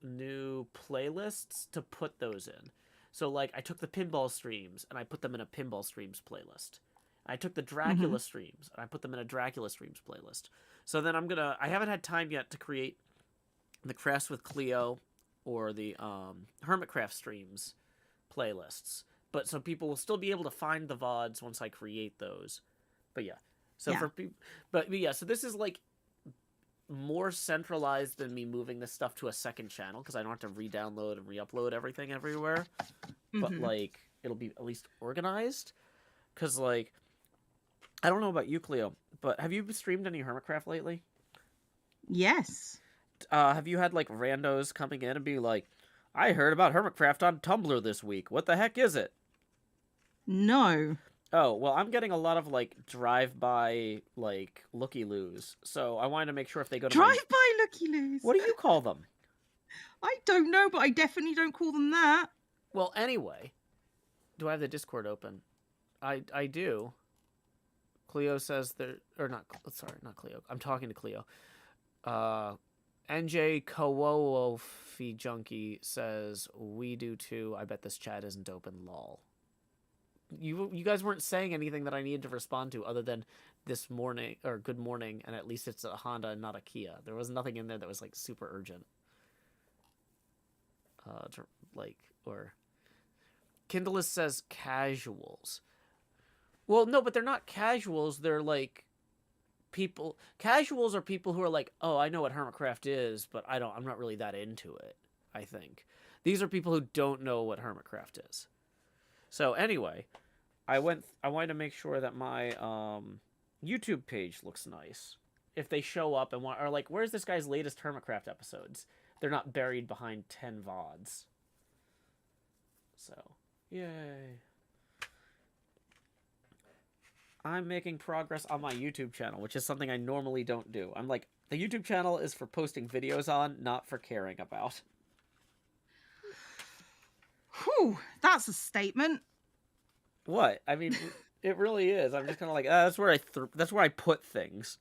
Speaker 1: new playlists to put those in. So like I took the pinball streams and I put them in a pinball streams playlist. I took the Dracula streams and I put them in a Dracula streams playlist. So then I haven't had time yet to create the Crafts with Cleo or the Hermitcraft streams playlists. But so people will still be able to find the VODs once I create those. But yeah. So for people, but yeah, so this is like more centralized than me moving this stuff to a second channel because I don't have to re-download and re-upload everything everywhere. But like it'll be at least organized. Because like I don't know about you, Cleo, but have you streamed any Hermitcraft lately?
Speaker 2: Yes.
Speaker 1: Have you had like randos coming in and be like, I heard about Hermitcraft on Tumblr this week. What the heck is it?
Speaker 2: No.
Speaker 1: Oh, well, I'm getting a lot of, like, drive-by, like, looky-loos. So I wanted to make sure if they go to
Speaker 2: drive-by looky-loos?
Speaker 1: What do you call them?
Speaker 2: I don't know, but I definitely don't call them that.
Speaker 1: Well, anyway. Do I have the Discord open? I do. Cleo says there... Or not... Sorry, not Cleo. I'm talking to Cleo. NJ Kowofi Junkie says, we do too. I bet this chat isn't open, lol. You guys weren't saying anything that I needed to respond to other than this morning or good morning, and at least it's a Honda and not a Kia. There was nothing in there that was like super urgent. Or Kindleist says casuals. Well, no, but they're not casuals. They're like people. Casuals are people who are like, oh, I know what Hermitcraft is, but I'm not really that into it. I think these are people who don't know what Hermitcraft is. So anyway, I wanted to make sure that my YouTube page looks nice. If they show up and are like, where's this guy's latest Hermitcraft episodes? They're not buried behind 10 VODs. So, yay. I'm making progress on my YouTube channel, which is something I normally don't do. I'm like, the YouTube channel is for posting videos on, not for caring about.
Speaker 2: Whew, that's a statement.
Speaker 1: What? I mean, it really is. I'm just kind of like, that's where I put things.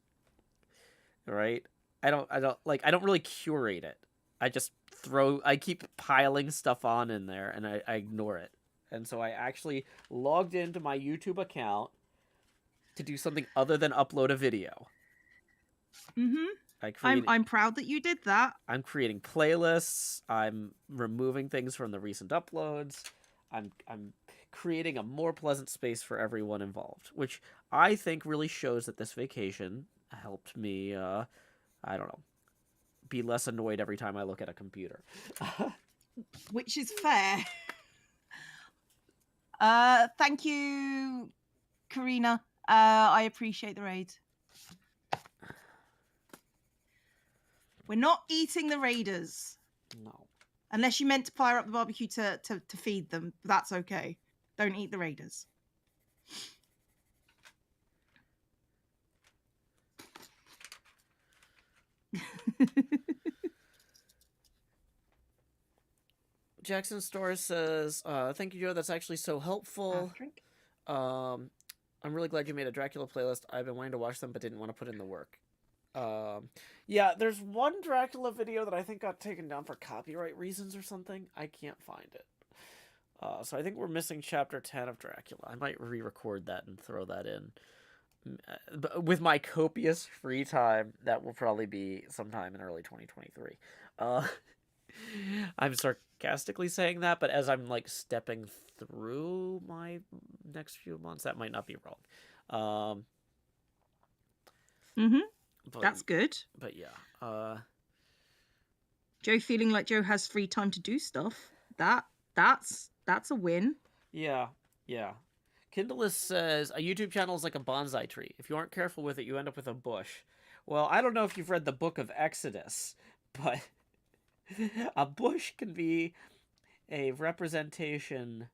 Speaker 1: Right? I don't really curate it. I keep piling stuff on in there and I ignore it. And so I actually logged into my YouTube account to do something other than upload a video.
Speaker 2: I'm proud that you did that.
Speaker 1: I'm creating playlists. I'm removing things from the recent uploads. I'm creating a more pleasant space for everyone involved, which I think really shows that this vacation helped me, I don't know, be less annoyed every time I look at a computer.
Speaker 2: Which is fair. Thank you, Karina. I appreciate the raid. We're not eating the raiders.
Speaker 1: No.
Speaker 2: Unless you meant to fire up the barbecue to feed them, that's okay. Don't eat the raiders.
Speaker 1: Jackson Storrs says, thank you, Joe. That's actually so helpful. I'm really glad you made a Dracula playlist. I've been wanting to watch them, but didn't want to put in the work. Yeah, there's one Dracula video that I think got taken down for copyright reasons or something. I can't find it. So I think we're missing chapter 10 of Dracula. I might re-record that and throw that in. But with my copious free time, that will probably be sometime in early 2023. I'm sarcastically saying that, but as I'm like stepping through my next few months, that might not be wrong.
Speaker 2: That's good.
Speaker 1: But yeah.
Speaker 2: Joe feeling like Joe has free time to do stuff. That's a win.
Speaker 1: Yeah. Kindlelist says, a YouTube channel is like a bonsai tree. If you aren't careful with it, you end up with a bush. Well, I don't know if you've read the book of Exodus, but a bush can be a representation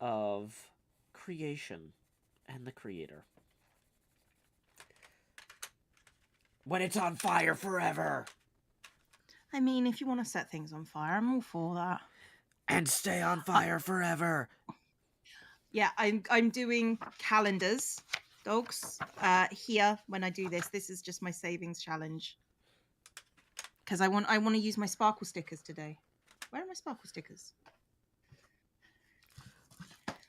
Speaker 1: of creation and the creator. When it's on fire forever.
Speaker 2: I mean, if you want to set things on fire, I'm all for that.
Speaker 1: And stay on fire forever.
Speaker 2: Yeah, I'm doing calendars, dogs. Here when I do this is just my savings challenge. Because I want to use my sparkle stickers today. Where are my sparkle stickers?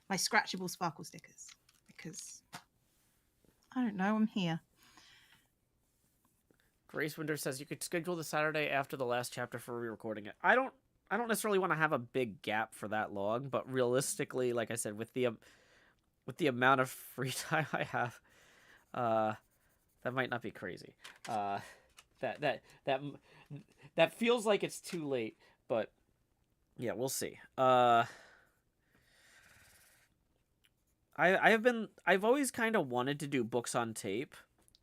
Speaker 2: My scratchable sparkle stickers. Because I don't know, I'm here.
Speaker 1: Grace Winder says you could schedule the Saturday after the last chapter for re-recording it. I don't necessarily want to have a big gap for that long, but realistically, like I said, with the amount of free time I have, that might not be crazy. That feels like it's too late, but yeah, we'll see. I've always kind of wanted to do books on tape,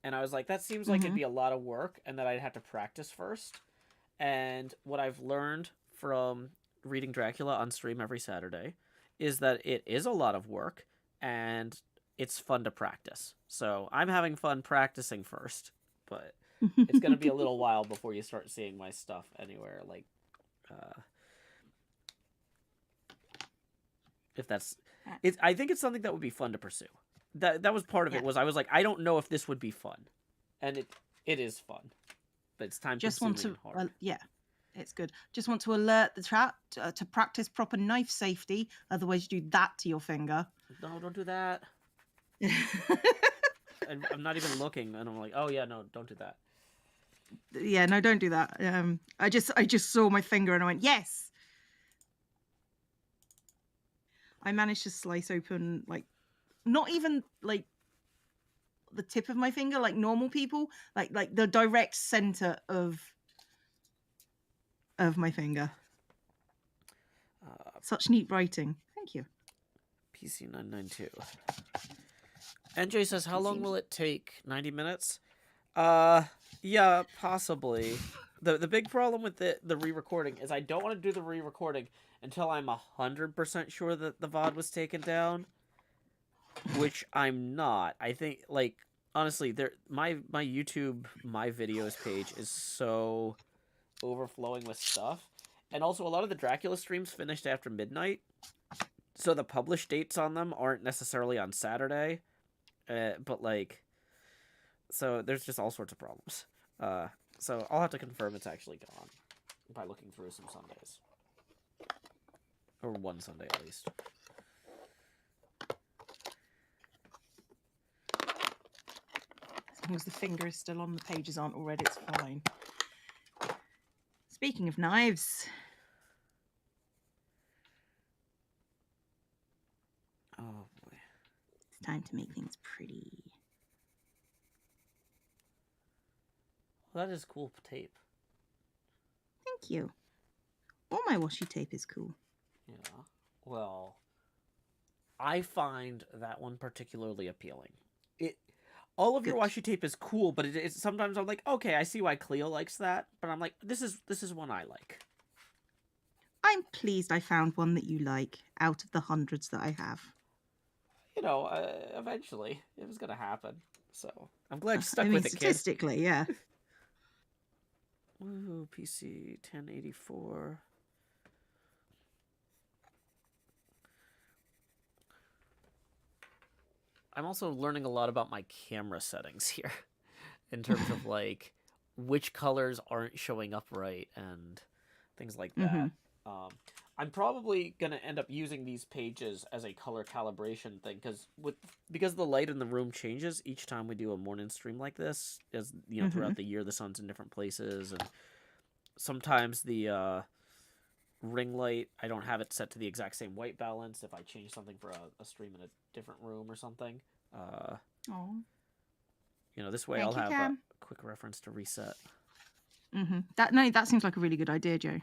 Speaker 1: and I was like, that seems like it'd be a lot of work, and that I'd have to practice first. And what I've learned from reading Dracula on stream every Saturday is that it is a lot of work, and it's fun to practice. So I'm having fun practicing first, but it's going to be a little while before you start seeing my stuff anywhere. Like, if that's, I think it's something that would be fun to pursue. That was part of it. Was I was like, I don't know if this would be fun, and it is fun, but it's time
Speaker 2: just want to
Speaker 1: hard.
Speaker 2: Yeah, it's good. Just want to alert the chat to practice proper knife safety. Otherwise, you do that to your finger.
Speaker 1: No, don't do that. I'm not even looking, and I'm like, oh yeah, no, don't do that.
Speaker 2: Yeah, no, don't do that. I just saw my finger and I went, yes. I managed to slice open, like, not even like the tip of my finger, like normal people, like the direct center of my finger. Such neat writing. Thank you.
Speaker 1: PC992. NJ says, how long will it take? 90 minutes? Yeah, possibly. The big problem with the re-recording is I don't want to do the re-recording until I'm 100% sure that the VOD was taken down, which I'm not. I think, like, honestly, my YouTube, my videos page is so overflowing with stuff. And also, a lot of the Dracula streams finished after midnight, so the published dates on them aren't necessarily on Saturday. But, like, so there's just all sorts of problems. So I'll have to confirm it's actually gone by looking through some Sundays. Or one Sunday, at least.
Speaker 2: As long as the finger is still on, the pages aren't already, it's fine. Speaking of knives.
Speaker 1: Oh, boy.
Speaker 2: It's time to make things pretty.
Speaker 1: Well, that is cool tape.
Speaker 2: Thank you. All my washi tape is cool.
Speaker 1: Yeah. Well, I find that one particularly appealing. All of your washi tape is cool, but it's sometimes I'm like, okay, I see why Cleo likes that, but I'm like, this is one I like.
Speaker 2: I'm pleased I found one that you like out of the hundreds that I have.
Speaker 1: You know, eventually it was gonna happen. So I'm glad you stuck
Speaker 2: I mean,
Speaker 1: with it, kid.
Speaker 2: statistically, yeah.
Speaker 1: Ooh, PC 1084. I'm also learning a lot about my camera settings here in terms of like which colors aren't showing up right and things like that. I'm probably gonna end up using these pages as a color calibration thing because the light in the room changes each time we do a morning stream like this. As you know, throughout the year, the sun's in different places, and sometimes the ring light, I don't have it set to the exact same white balance if I change something for a stream in a different room or something. You know, this way I'll have a quick reference to reset.
Speaker 2: That seems like a really good idea, Joe.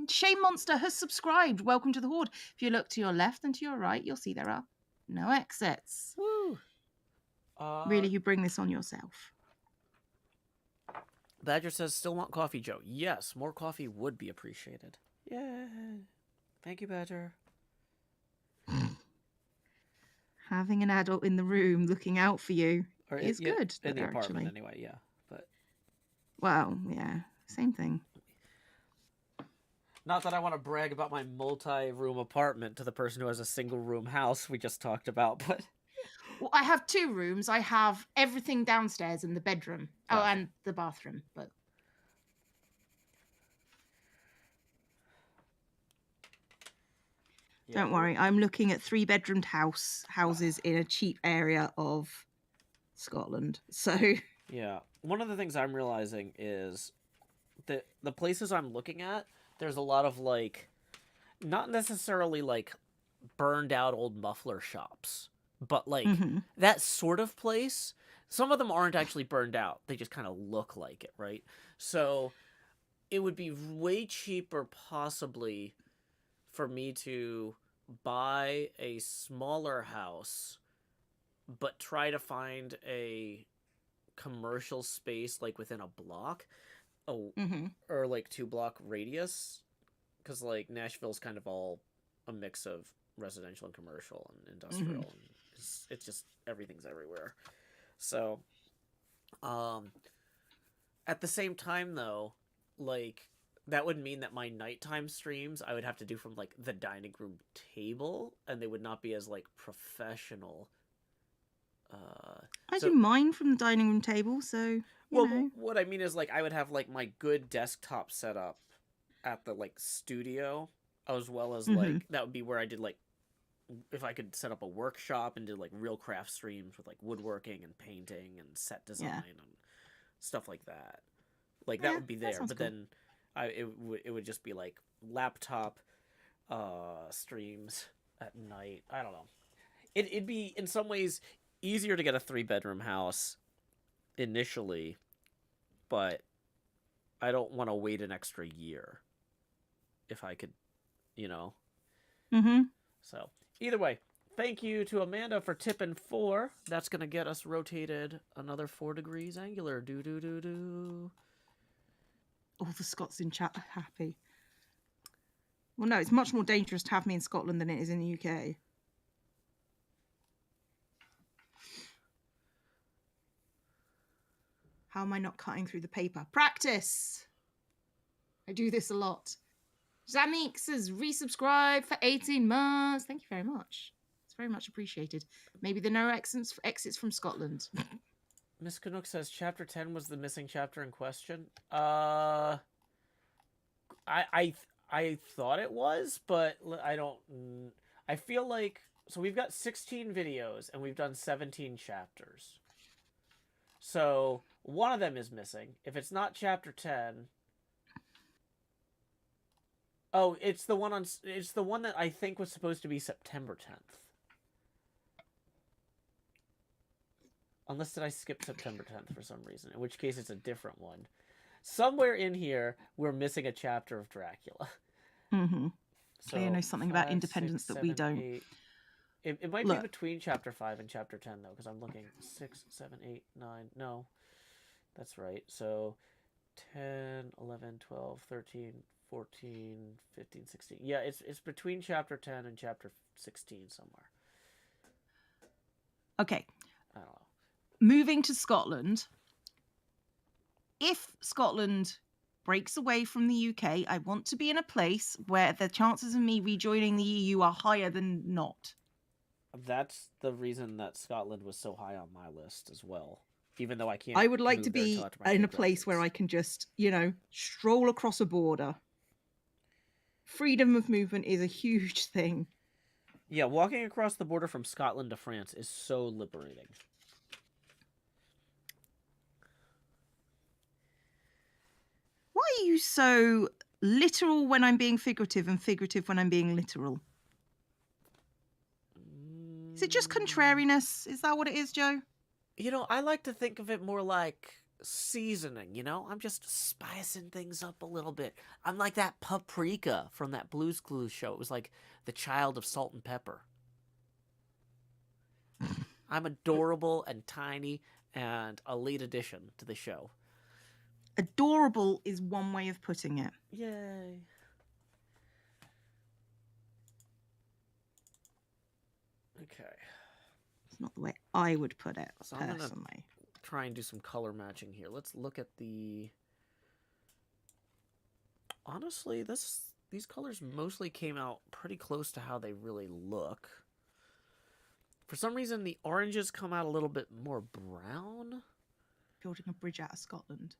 Speaker 2: Shame Monster has subscribed. Welcome to the Horde. If you look to your left and to your right, you'll see there are no exits.
Speaker 1: Woo!
Speaker 2: Really, you bring this on yourself.
Speaker 1: Badger says, still want coffee, Joe. Yes, more coffee would be appreciated. Yeah. Thank you, Badger.
Speaker 2: Having an adult in the room looking out for you is good.
Speaker 1: In the apartment, anyway, yeah. But
Speaker 2: well, yeah, same thing.
Speaker 1: Not that I want to brag about my multi-room apartment to the person who has a single-room house we just talked about, but...
Speaker 2: Well, I have 2 rooms. I have everything downstairs in the bedroom. Gotcha. Oh, and the bathroom, but... Yeah. Don't worry, I'm looking at 3-bedroomed houses in a cheap area of Scotland, so...
Speaker 1: Yeah, one of the things I'm realizing is that the places I'm looking at, there's a lot of, like, not necessarily, like, burned out old muffler shops, but, like, that sort of place. Some of them aren't actually burned out. They just kind of look like it, right? So it would be way cheaper, possibly, for me to buy a smaller house, but try to find a commercial space, like, within a block. Or like 2-block radius, because like Nashville's kind of all a mix of residential and commercial and industrial, and it's just everything's everywhere. So at the same time though, like that would mean that my nighttime streams I would have to do from like the dining room table, and they would not be as like professional.
Speaker 2: I do mine from the dining room table, so you know.
Speaker 1: What I mean is, like, I would have, like, my good desktop set up at the, like, studio, as well as, like, that would be where I did, like, if I could set up a workshop and do, like, real craft streams with, like, woodworking and painting and set design and stuff like that. Like, that would be there, but cool. Then it would just be, like, laptop streams at night. I don't know. It'd be, in some ways, easier to get a 3-bedroom house initially, but I don't want to wait an extra year if I could, you know. So either way, thank you to Amanda for tipping 4. That's gonna get us rotated another 4 degrees angular.
Speaker 2: All the Scots in chat are happy. Well, no, it's much more dangerous to have me in Scotland than it is in the UK. How am I not cutting through the paper? Practice! I do this a lot. Zanik says, resubscribe for 18 months. Thank you very much. It's very much appreciated. Maybe the no exits from Scotland.
Speaker 1: Miss Canuck says, chapter 10 was the missing chapter in question. I thought it was, but I don't... I feel like... So we've got 16 videos, and we've done 17 chapters. So one of them is missing. If it's not chapter 10... Oh, it's the one that I think was supposed to be September 10th. Unless did I skip September 10th for some reason, in which case it's a different one. Somewhere in here, we're missing a chapter of Dracula.
Speaker 2: So Cleo knows something about independence that we don't.
Speaker 1: 8. It might be between chapter 5 and chapter 10, though, because I'm looking 6, 7, 8, 9. No, that's right. So 10, 11, 12, 13, 14, 15, 16. Yeah, it's between chapter 10 and chapter 16 somewhere.
Speaker 2: Okay.
Speaker 1: I don't know.
Speaker 2: Moving to Scotland. If Scotland breaks away from the UK, I want to be in a place where the chances of me rejoining the EU are higher than not.
Speaker 1: That's the reason that Scotland was so high on my list as well. Even though I can't.
Speaker 2: I would like
Speaker 1: move
Speaker 2: to
Speaker 1: there
Speaker 2: be
Speaker 1: until after my
Speaker 2: in
Speaker 1: kid
Speaker 2: a place where I
Speaker 1: graduates.
Speaker 2: can just, stroll across a border. Freedom of movement is a huge thing.
Speaker 1: Yeah, walking across the border from Scotland to France is so liberating.
Speaker 2: Why are you so literal when I'm being figurative and figurative when I'm being literal? Is it just contrariness? Is that what it is, Joe?
Speaker 1: I like to think of it more like seasoning, I'm just spicing things up a little bit. I'm like that paprika from that Blue's Clues show. It was like the child of salt and pepper. I'm adorable and tiny and a lead addition to the show.
Speaker 2: Adorable is one way of putting it.
Speaker 1: Yay. Okay.
Speaker 2: It's not the way I would put it,
Speaker 1: So I'm
Speaker 2: personally.
Speaker 1: gonna try and do some color matching here. Let's look at the... Honestly, these colors mostly came out pretty close to how they really look. For some reason, the oranges come out a little bit more brown.
Speaker 2: Building a bridge out of Scotland.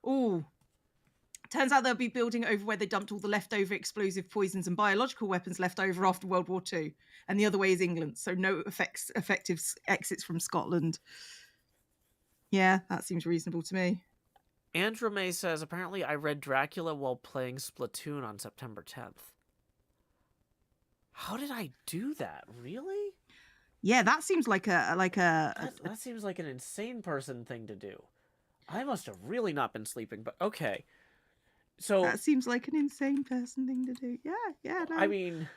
Speaker 2: Ooh. Turns out they'll be building over where they dumped all the leftover explosive poisons and biological weapons left over after World War II. And the other way is England, so no effective exits from Scotland. Yeah, that seems reasonable to me.
Speaker 1: Andrew May says, apparently I read Dracula while playing Splatoon on September 10th. How did I do that? Really?
Speaker 2: Yeah, that seems like
Speaker 1: That seems like an insane person thing to do. I must have really not been sleeping, but okay. So
Speaker 2: that seems like an insane person thing to do. Yeah. No.
Speaker 1: I mean,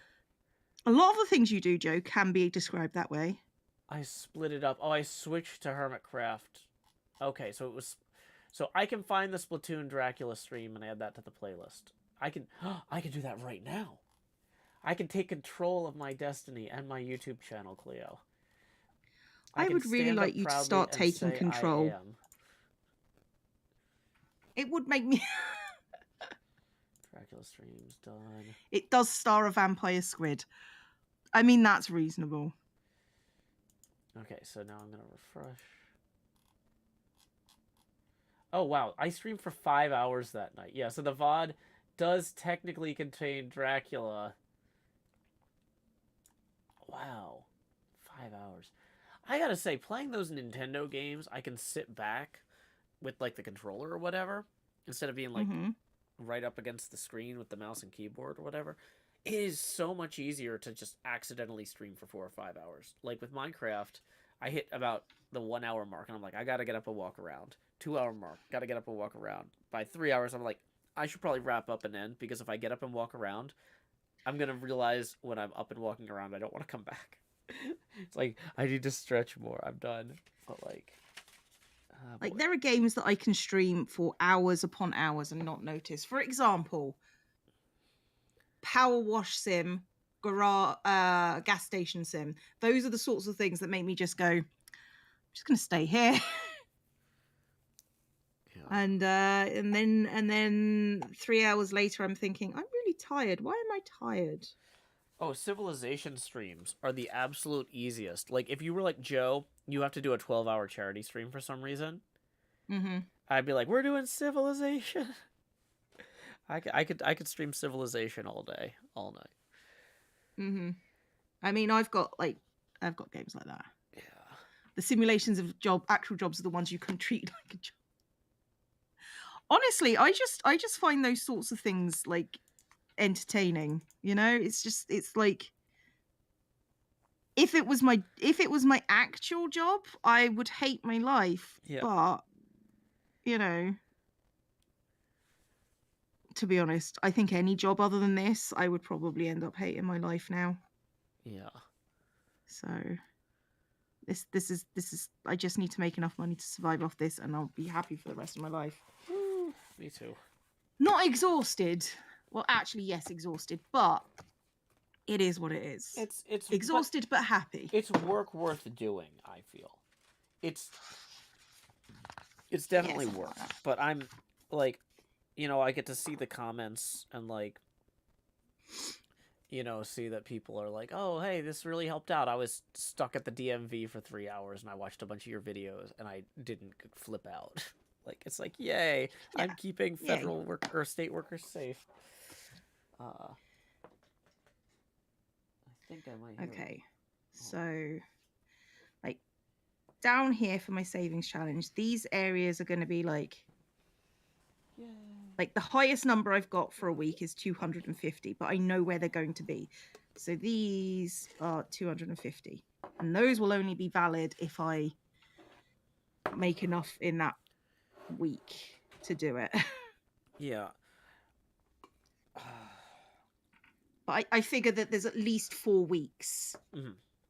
Speaker 2: a lot of the things you do, Joe, can be described that way.
Speaker 1: I split it up. Oh, I switched to Hermitcraft. Okay, so I can find the Splatoon Dracula stream and add that to the playlist. I can do that right now. I can take control of my destiny and my YouTube channel, Cleo.
Speaker 2: I would really like you to start taking control. It would make me...
Speaker 1: Dracula streams done.
Speaker 2: It does star a vampire squid. I mean, that's reasonable.
Speaker 1: Okay, so now I'm going to refresh. Oh, wow. I streamed for 5 hours that night. Yeah, so the VOD does technically contain Dracula. Wow. 5 hours. I gotta say, playing those Nintendo games, I can sit back with, like, the controller or whatever, instead of being, like, right up against the screen with the mouse and keyboard or whatever. It is so much easier to just accidentally stream for 4 or 5 hours. Like, with Minecraft, I hit about the 1 hour mark, and I'm like, I gotta get up and walk around. 2 hour mark, gotta get up and walk around. By 3 hours, I'm like, I should probably wrap up and end, because if I get up and walk around, I'm gonna realize when I'm up and walking around, I don't want to come back. It's like, I need to stretch more. I'm done. But, like...
Speaker 2: like, there are games that I can stream for hours upon hours and not notice. For example, Power Wash Sim, gas station sim. Those are the sorts of things that make me just go, I'm just going to stay here.
Speaker 1: Yeah.
Speaker 2: And then 3 hours later, I'm thinking, I'm really tired. Why am I tired?
Speaker 1: Oh, Civilization streams are the absolute easiest. Like, if you were like Joe, you have to do a 12-hour charity stream for some reason. I'd be like, we're doing Civilization. I could stream Civilization all day, all night.
Speaker 2: I mean, I've got games like that.
Speaker 1: Yeah.
Speaker 2: The simulations of actual jobs are the ones you can treat like a job. Honestly, I just find those sorts of things, like, entertaining. It's like, if it was my actual job, I would hate my life.
Speaker 1: Yeah.
Speaker 2: But to be honest, I think any job other than this, I would probably end up hating my life now.
Speaker 1: Yeah.
Speaker 2: So This is I just need to make enough money to survive off this, and I'll be happy for the rest of my life.
Speaker 1: Me too.
Speaker 2: Not exhausted. Well, actually, yes, exhausted, but it is what it is.
Speaker 1: It's
Speaker 2: exhausted but happy.
Speaker 1: It's work worth doing, I feel. It's definitely work. But I'm like, I get to see the comments and like, see that people are like, oh, hey, this really helped out. I was stuck at the DMV for 3 hours and I watched a bunch of your videos and I didn't flip out. Like, it's like, yay, yeah. I'm keeping federal or state workers safe. I think I might.
Speaker 2: Okay, so like down here for my savings challenge, these areas are going to be like, like the highest number I've got for a week is 250, but I know where they're going to be. So these are 250, and those will only be valid if I make enough in that week to do it.
Speaker 1: Yeah.
Speaker 2: But I figure that there's at least 4 weeks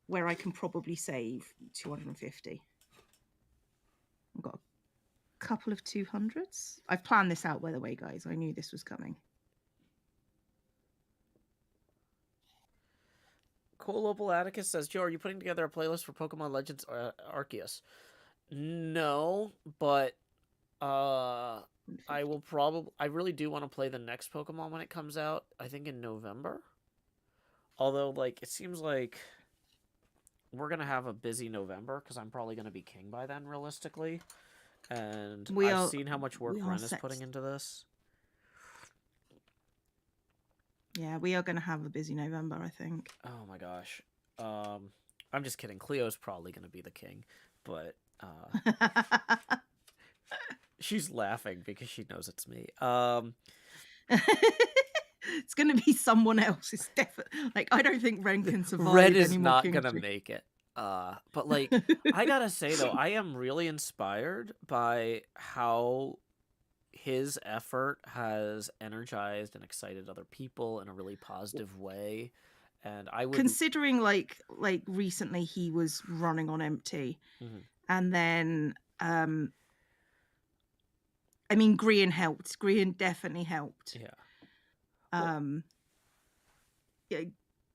Speaker 2: where I can probably save 250. I've got a couple of 200s. I've planned this out, by the way, guys. I knew this was coming.
Speaker 1: Colopal Atticus says, Joe, are you putting together a playlist for Pokemon Legends Arceus? No, but I really do want to play the next Pokemon when it comes out. I think in November. Although, like, it seems like we're going to have a busy November because I'm probably going to be king by then, realistically. And I've seen how much work Ren is putting into this.
Speaker 2: Yeah, we are going to have a busy November, I think.
Speaker 1: Oh my gosh. I'm just kidding. Cleo's probably going to be the king, but she's laughing because she knows it's me.
Speaker 2: It's going to be someone else. It's definitely like, I don't think Ren can survive.
Speaker 1: Ren is not going to make it. But like, I gotta say though, I am really inspired by how his effort has energized and excited other people in a really positive way. And I would,
Speaker 2: considering like recently he was running on empty, and then I mean, Grian helped. Grian definitely helped.
Speaker 1: Yeah.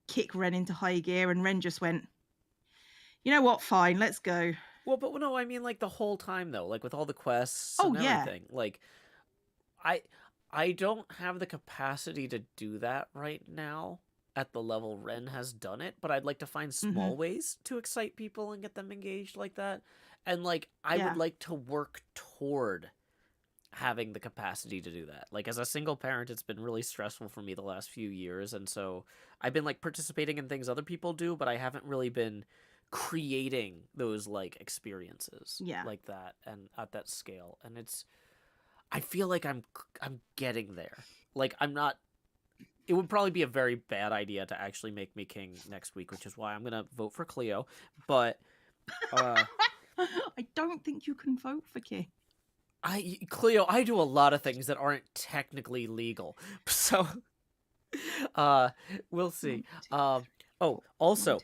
Speaker 2: Kick Ren into high gear, and Ren just went, you know what, fine, let's go.
Speaker 1: Well, but no, I mean, like the whole time though, like with all the quests and everything. Like, I don't have the capacity to do that right now at the level Ren has done it, but I'd like to find small ways to excite people and get them engaged like that. And like, I would like to work toward having the capacity to do that. Like, as a single parent, it's been really stressful for me the last few years, and so I've been like participating in things other people do, but I haven't really been creating those like experiences like that and at that scale. And I feel like I'm getting there. Like, I'm not. It would probably be a very bad idea to actually make me king next week, which is why I'm gonna vote for Cleo. But
Speaker 2: I don't think you can vote for king.
Speaker 1: Cleo, I do a lot of things that aren't technically legal, so we'll see. Also,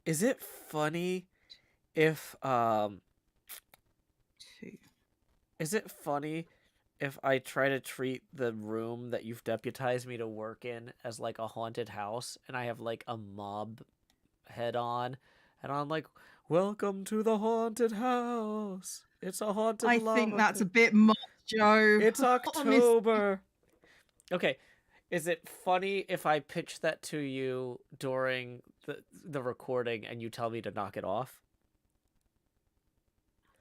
Speaker 1: is it funny if I try to treat the room that you've deputized me to work in as like a haunted house, and I have like a mob head on, and I'm like, welcome to the haunted house. It's a haunted lava.
Speaker 2: I think that's a bit much, Joe.
Speaker 1: It's October. Okay. Is it funny if I pitch that to you during the recording and you tell me to knock it off?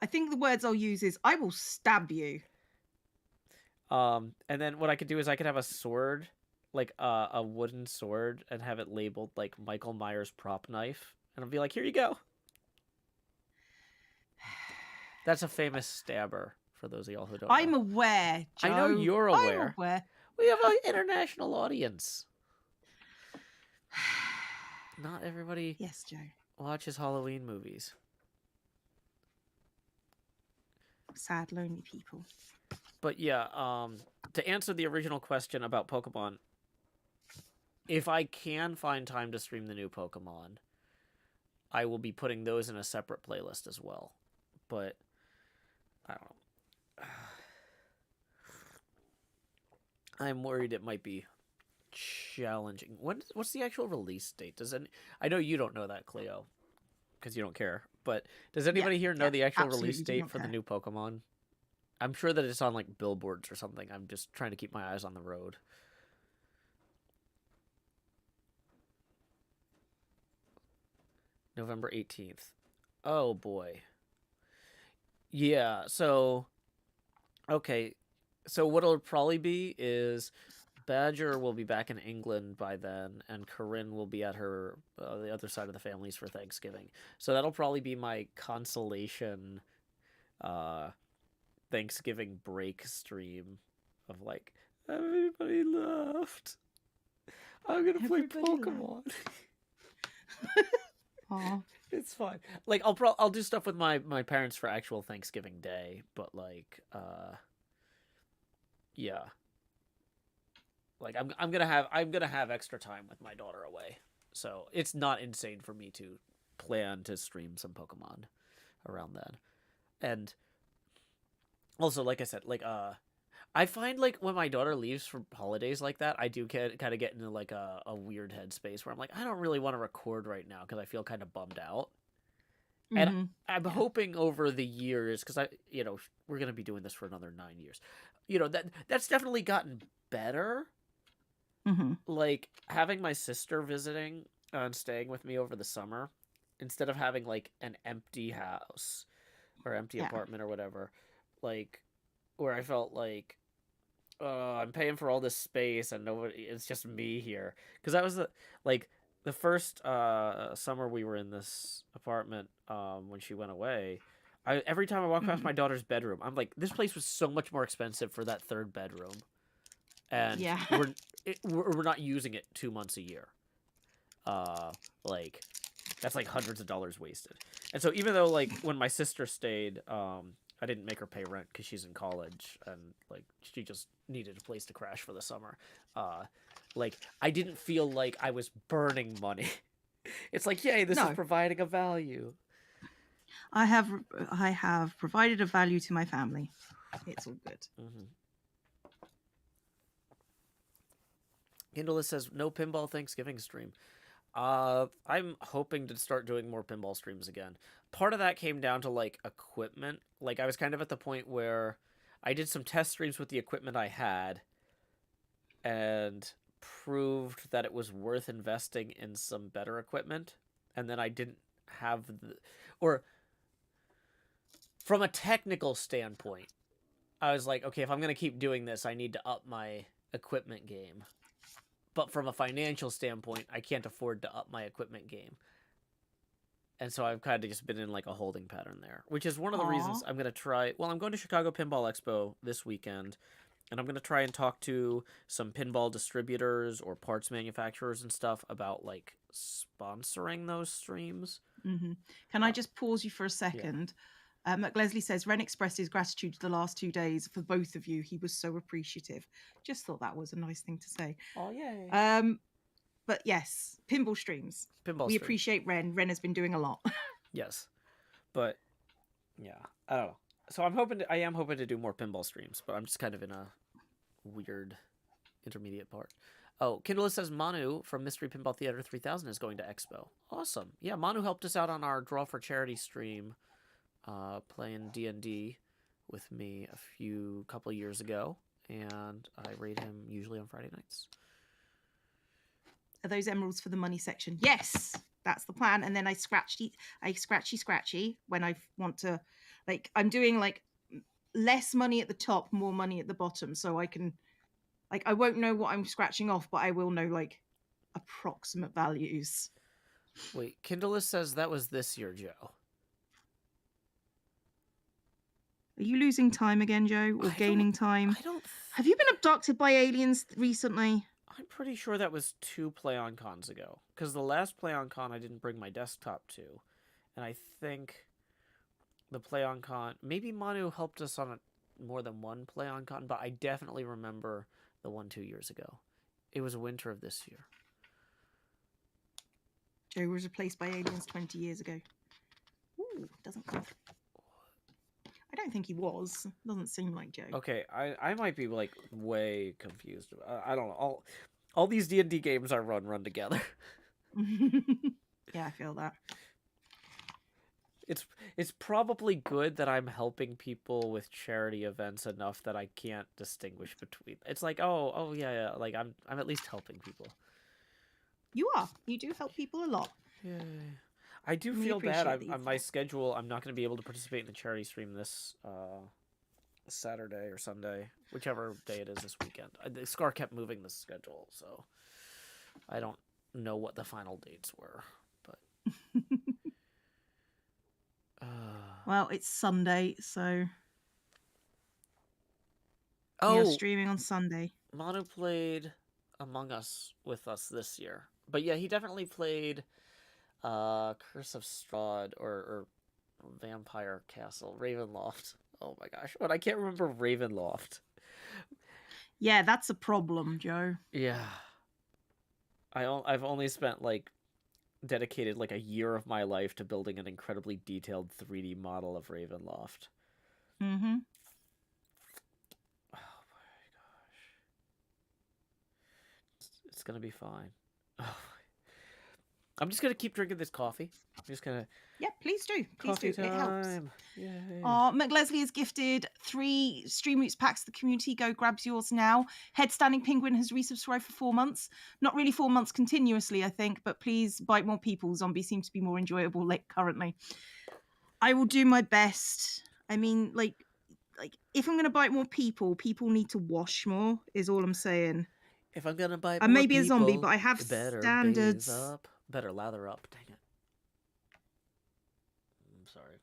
Speaker 2: I think the words I'll use is, I will stab you.
Speaker 1: And then what I could do is I could have a sword, like a wooden sword, and have it labeled like Michael Myers prop knife. And I'll be like, here you go. That's a famous stabber, for those of y'all who don't know.
Speaker 2: I'm aware, Joe.
Speaker 1: I know you're aware.
Speaker 2: I'm aware.
Speaker 1: We have an international audience. Not everybody
Speaker 2: yes, Joe.
Speaker 1: watches Halloween movies.
Speaker 2: Sad, lonely people.
Speaker 1: But yeah, to answer the original question about Pokemon, if I can find time to stream the new Pokemon, I will be putting those in a separate playlist as well. But I don't know. I'm worried it might be challenging. What's the actual release date? I know you don't know that, Cleo, because you don't care. But does anybody here know the actual release date for the new Pokemon? I'm sure that it's on like billboards or something. I'm just trying to keep my eyes on the road. November 18th. Oh boy. Yeah, so okay. So what it'll probably be is Badger will be back in England by then, and Corinne will be at her the other side of the families for Thanksgiving. So that'll probably be my consolation Thanksgiving break stream of like everybody left. I'm gonna play Pokemon. It's fine. Like I'll do stuff with my parents for actual Thanksgiving Day, but like yeah. Like I'm gonna have extra time with my daughter away, so it's not insane for me to plan to stream some Pokemon around then. And also, like I said, like I find like when my daughter leaves for holidays like that, I do kind of get into like a weird headspace where I'm like, I don't really want to record right now because I feel kind of bummed out. And I'm hoping over the years, because we're gonna be doing this for another 9 years. That's definitely gotten better. Like having my sister visiting and staying with me over the summer, instead of having like an empty house or empty apartment or whatever, like where I felt like, oh, I'm paying for all this space and it's just me here. Because that was the first summer we were in this apartment when she went away. Every time I walk past my daughter's bedroom, I'm like, this place was so much more expensive for that third bedroom. And we're not using it 2 months a year. Like that's like hundreds of dollars wasted. And so even though like when my sister stayed, I didn't make her pay rent because she's in college and like she just needed a place to crash for the summer. Like I didn't feel like I was burning money. It's like, yay, this is providing a value.
Speaker 2: I have provided a value to my family. It's all good.
Speaker 1: Kindle says no pinball Thanksgiving stream. I'm hoping to start doing more pinball streams again. Part of that came down to like equipment. Like I was kind of at the point where I did some test streams with the equipment I had and proved that it was worth investing in some better equipment. And then I didn't have or from a technical standpoint, I was like, okay, if I'm going to keep doing this, I need to up my equipment game. But from a financial standpoint, I can't afford to up my equipment game. And so I've kind of just been in like a holding pattern there, which is one of the reasons I'm going to try. Well, I'm going to Chicago Pinball Expo this weekend, and I'm going to try and talk to some pinball distributors or parts manufacturers and stuff about like sponsoring those streams.
Speaker 2: Can I just pause you for a second? McLesley says, Ren expressed his gratitude the last 2 days for both of you. He was so appreciative. Just thought that was a nice thing to say.
Speaker 1: Oh, yay.
Speaker 2: But yes, pinball streams. We appreciate Ren. Ren has been doing a lot.
Speaker 1: Yes. But, yeah, I don't know. So I am hoping to do more pinball streams, but I'm just kind of in a weird intermediate part. Oh, Kindle says Manu from Mystery Pinball Theater 3000 is going to Expo. Awesome. Yeah, Manu helped us out on our Draw for Charity stream. Playing D&D with me a couple of years ago, and I raid him usually on Friday nights.
Speaker 2: Are those emeralds for the money section? Yes, that's the plan. And then I scratchy when I want to, like, I'm doing like less money at the top, more money at the bottom, so I can, like, I won't know what I'm scratching off, but I will know like approximate values.
Speaker 1: Wait, Kindleless says that was this year, Joe.
Speaker 2: Are you losing time again, Joe, or gaining time? Have you been abducted by aliens recently?
Speaker 1: I'm pretty sure that was 2 Play-On-Cons ago. Because the last Play-On-Con I didn't bring my desktop to. And I think the Play-On-Con... Maybe Manu helped us on more than one Play-On-Con, but I definitely remember the one 2 years ago. It was winter of this year.
Speaker 2: Joe was replaced by aliens 20 years ago. Ooh, doesn't come through. I don't think he was. Doesn't seem like Joe.
Speaker 1: Okay, I might be like way confused. I don't know. All these D&D games are run together.
Speaker 2: Yeah, I feel that.
Speaker 1: It's probably good that I'm helping people with charity events enough that I can't distinguish between. It's like, oh yeah, like I'm at least helping people.
Speaker 2: You are. You do help people a lot.
Speaker 1: Yeah. I do
Speaker 2: We
Speaker 1: feel bad.
Speaker 2: appreciate
Speaker 1: On my schedule, I'm not going to be able to participate in the charity stream this Saturday or Sunday, whichever day it is this weekend. Scar kept moving the schedule, so I don't know what the final dates were. But
Speaker 2: well, it's Sunday, so we are
Speaker 1: oh,
Speaker 2: streaming on Sunday.
Speaker 1: Manu played Among Us with us this year, but yeah, he definitely played Curse of Strahd or Vampire Castle, Ravenloft. Oh my gosh, but I can't remember Ravenloft.
Speaker 2: Yeah, that's a problem, Joe.
Speaker 1: Yeah, I've only spent like dedicated like a year of my life to building an incredibly detailed 3D model of Ravenloft.
Speaker 2: Mm-hmm.
Speaker 1: Oh my gosh, it's gonna be fine. Oh. I'm just gonna keep drinking this coffee. I'm just gonna.
Speaker 2: Yeah, please do. Please
Speaker 1: Coffee
Speaker 2: do.
Speaker 1: time.
Speaker 2: It helps.
Speaker 1: Yay.
Speaker 2: McLesley has gifted 3 Stream Roots packs to the community. Go grab yours now. Headstanding Penguin has resubscribed for 4 months. Not really 4 months continuously, I think, but please bite more people. Zombies seem to be more enjoyable currently. I will do my best. I mean, like if I'm going to bite more people, people need to wash more, is all I'm saying.
Speaker 1: If I'm gonna bite
Speaker 2: I
Speaker 1: more
Speaker 2: may be
Speaker 1: people,
Speaker 2: a zombie, but I have
Speaker 1: better
Speaker 2: standards.
Speaker 1: bathe up. Better lather up. Dang it. I'm sorry.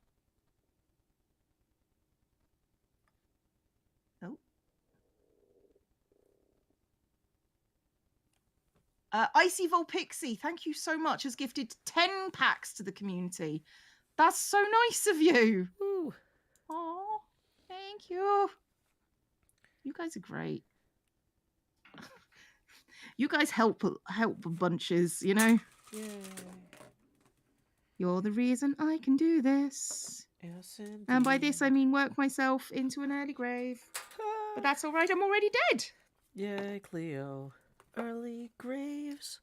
Speaker 2: Icy Volpixie, thank you so much, has gifted 10 packs to the community. That's so nice of you.
Speaker 1: Woo.
Speaker 2: Oh, thank you. You guys are great. You guys help bunches, you know?
Speaker 1: Yay.
Speaker 2: You're the reason I can do this.
Speaker 1: Yes,
Speaker 2: and by this, I mean work myself into an early grave. But that's all right, I'm already dead.
Speaker 1: Yay, Cleo. Early graves.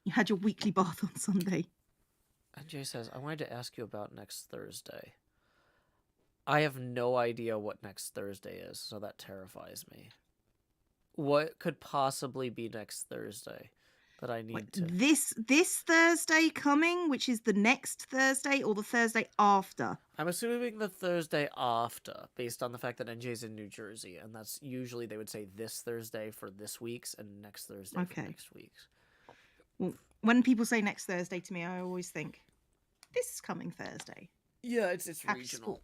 Speaker 2: You had your weekly bath on Sunday.
Speaker 1: And Jay says, I wanted to ask you about next Thursday. I have no idea what next Thursday is, so that terrifies me. What could possibly be next Thursday that I need to...
Speaker 2: This Thursday coming, which is the next Thursday, or the Thursday after?
Speaker 1: I'm assuming the Thursday after, based on the fact that NJ's in New Jersey, and that's usually they would say this Thursday for this week's and next Thursday for next week's.
Speaker 2: Well, when people say next Thursday to me, I always think, this coming Thursday.
Speaker 1: Yeah, it's regional.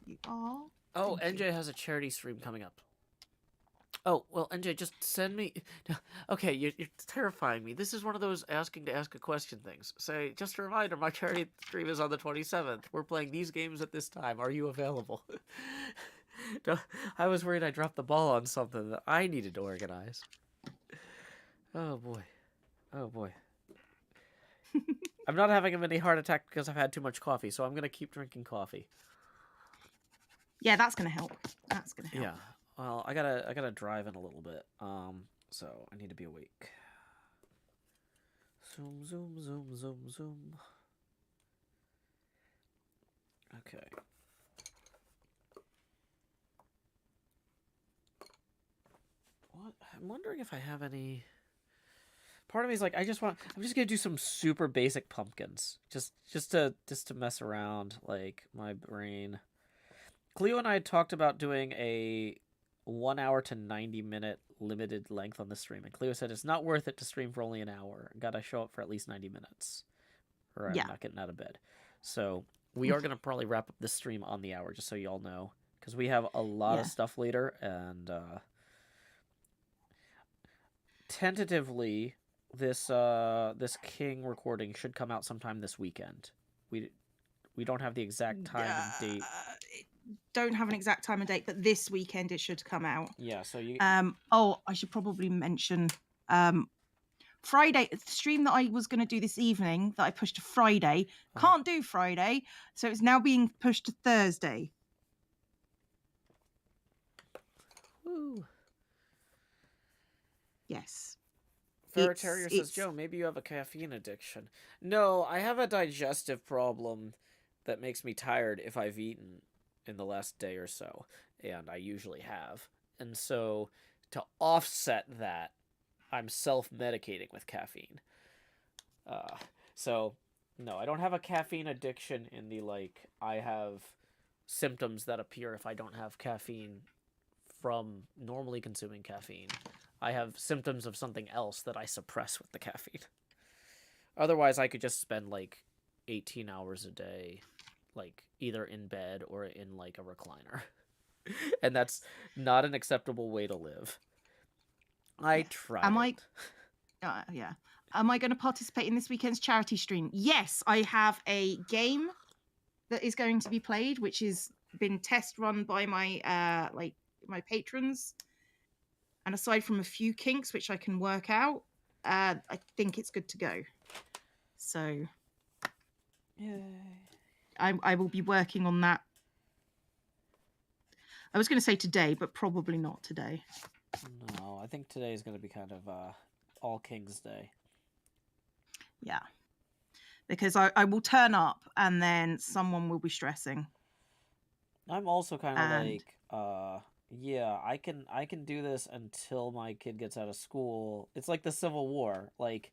Speaker 1: Oh, NJ has a charity stream coming up. Oh, well, NJ, just send me... Okay, you're terrifying me. This is one of those asking to ask a question things. Say, just a reminder, my charity stream is on the 27th. We're playing these games at this time. Are you available? I was worried I dropped the ball on something that I needed to organize. Oh, boy. Oh, boy. I'm not having a mini heart attack because I've had too much coffee, so I'm going to keep drinking coffee.
Speaker 2: Yeah, that's going to help. That's going to help.
Speaker 1: Yeah. Well, I gotta drive in a little bit. So I need to be awake. Zoom, zoom, zoom, zoom, zoom. Okay. What? I'm wondering if I have any... Part of me is like, I'm just gonna do some super basic pumpkins. Just to mess around, like, my brain. Cleo and I had talked about doing a 1 hour to 90-minute limited length on the stream, and Cleo said it's not worth it to stream for only an hour. Gotta show up for at least 90 minutes, or I'm not getting out of bed. So we are gonna probably wrap up this stream on the hour, just so y'all know, because we have a lot of stuff later, and tentatively this King recording should come out sometime this weekend. We don't have the exact time and date.
Speaker 2: Don't have an exact time and date, but this weekend it should come out.
Speaker 1: Yeah, so you...
Speaker 2: Oh, I should probably mention Friday stream that I was going to do this evening that I pushed to Friday, can't do Friday, so it's now being pushed to Thursday.
Speaker 1: Woo.
Speaker 2: Yes.
Speaker 1: Ferretarier says, Joe, maybe you have a caffeine addiction. No, I have a digestive problem that makes me tired if I've eaten in the last day or so, and I usually have. And so to offset that, I'm self-medicating with caffeine. So, no, I don't have a caffeine addiction in the, like, I have symptoms that appear if I don't have caffeine from normally consuming caffeine. I have symptoms of something else that I suppress with the caffeine. Otherwise, I could just spend, like, 18 hours a day, like, either in bed or in, like, a recliner. And that's not an acceptable way to live. I tried it.
Speaker 2: Yeah. Am I going to participate in this weekend's charity stream? Yes, I have a game that is going to be played, which has been test run by my my patrons. And aside from a few kinks, which I can work out, I think it's good to go. So,
Speaker 1: yay.
Speaker 2: I will be working on that. I was going to say today, but probably not today.
Speaker 1: No, I think today is going to be kind of All Kings Day.
Speaker 2: Yeah. Because I will turn up and then someone will be stressing.
Speaker 1: I'm also kind of like, yeah, I can do this until my kid gets out of school. It's like the Civil War. Like,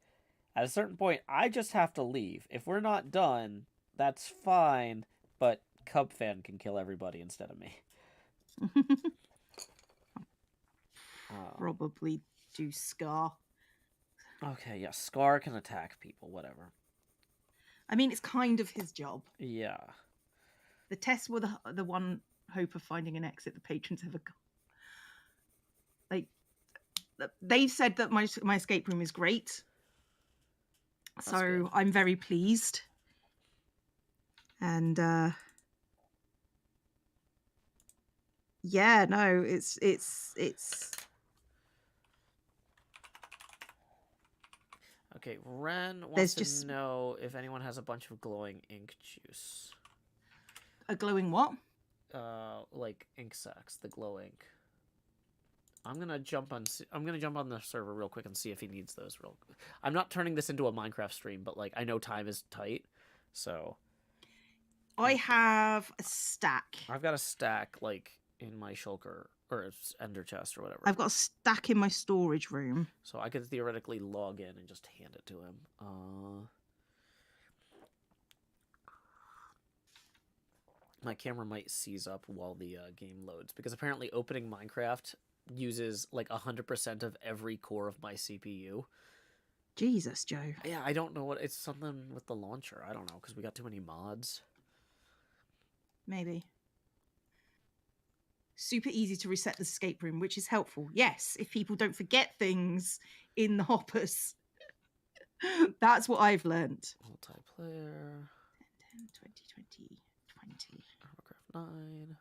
Speaker 1: at a certain point, I just have to leave. If we're not done, that's fine, but Cub fan can kill everybody instead of me.
Speaker 2: Probably do Scar.
Speaker 1: Okay, yeah, Scar can attack people, whatever.
Speaker 2: I mean, it's kind of his job.
Speaker 1: Yeah.
Speaker 2: The tests were the one hope of finding an exit the patrons ever got. Like, they've said that my escape room is great.
Speaker 1: That's
Speaker 2: so
Speaker 1: good.
Speaker 2: I'm very pleased. And yeah, no, it's
Speaker 1: Okay, Ren wants to know if anyone has a bunch of glowing ink juice.
Speaker 2: A glowing what?
Speaker 1: Like ink sacs, the glow ink. I'm gonna jump on the server real quick and see if he needs those real quick. I'm not turning this into a Minecraft stream, but like I know time is tight, so
Speaker 2: I have a stack.
Speaker 1: I've got a stack like in my shulker or ender chest or whatever.
Speaker 2: I've got a stack in my storage room.
Speaker 1: So I could theoretically log in and just hand it to him. My camera might seize up while the game loads, because apparently opening Minecraft uses like 100% of every core of my CPU.
Speaker 2: Jesus, Joe.
Speaker 1: Yeah, I don't know what it's something with the launcher. I don't know, because we got too many mods.
Speaker 2: Maybe. Super easy to reset the escape room, which is helpful. Yes, if people don't forget things in the hoppers. That's what I've learnt.
Speaker 1: Multiplayer.
Speaker 2: 10, 20, 20, 20.
Speaker 1: Armorcraft 9.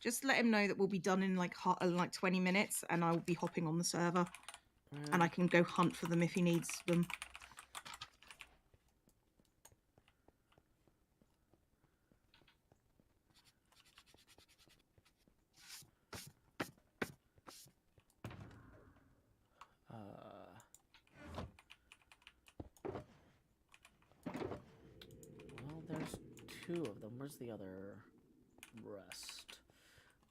Speaker 2: Just let him know that we'll be done in like 20 minutes, and I will be hopping on the server. And I can go hunt for them if he needs them.
Speaker 1: Well, there's 2 of them. Where's the other rest?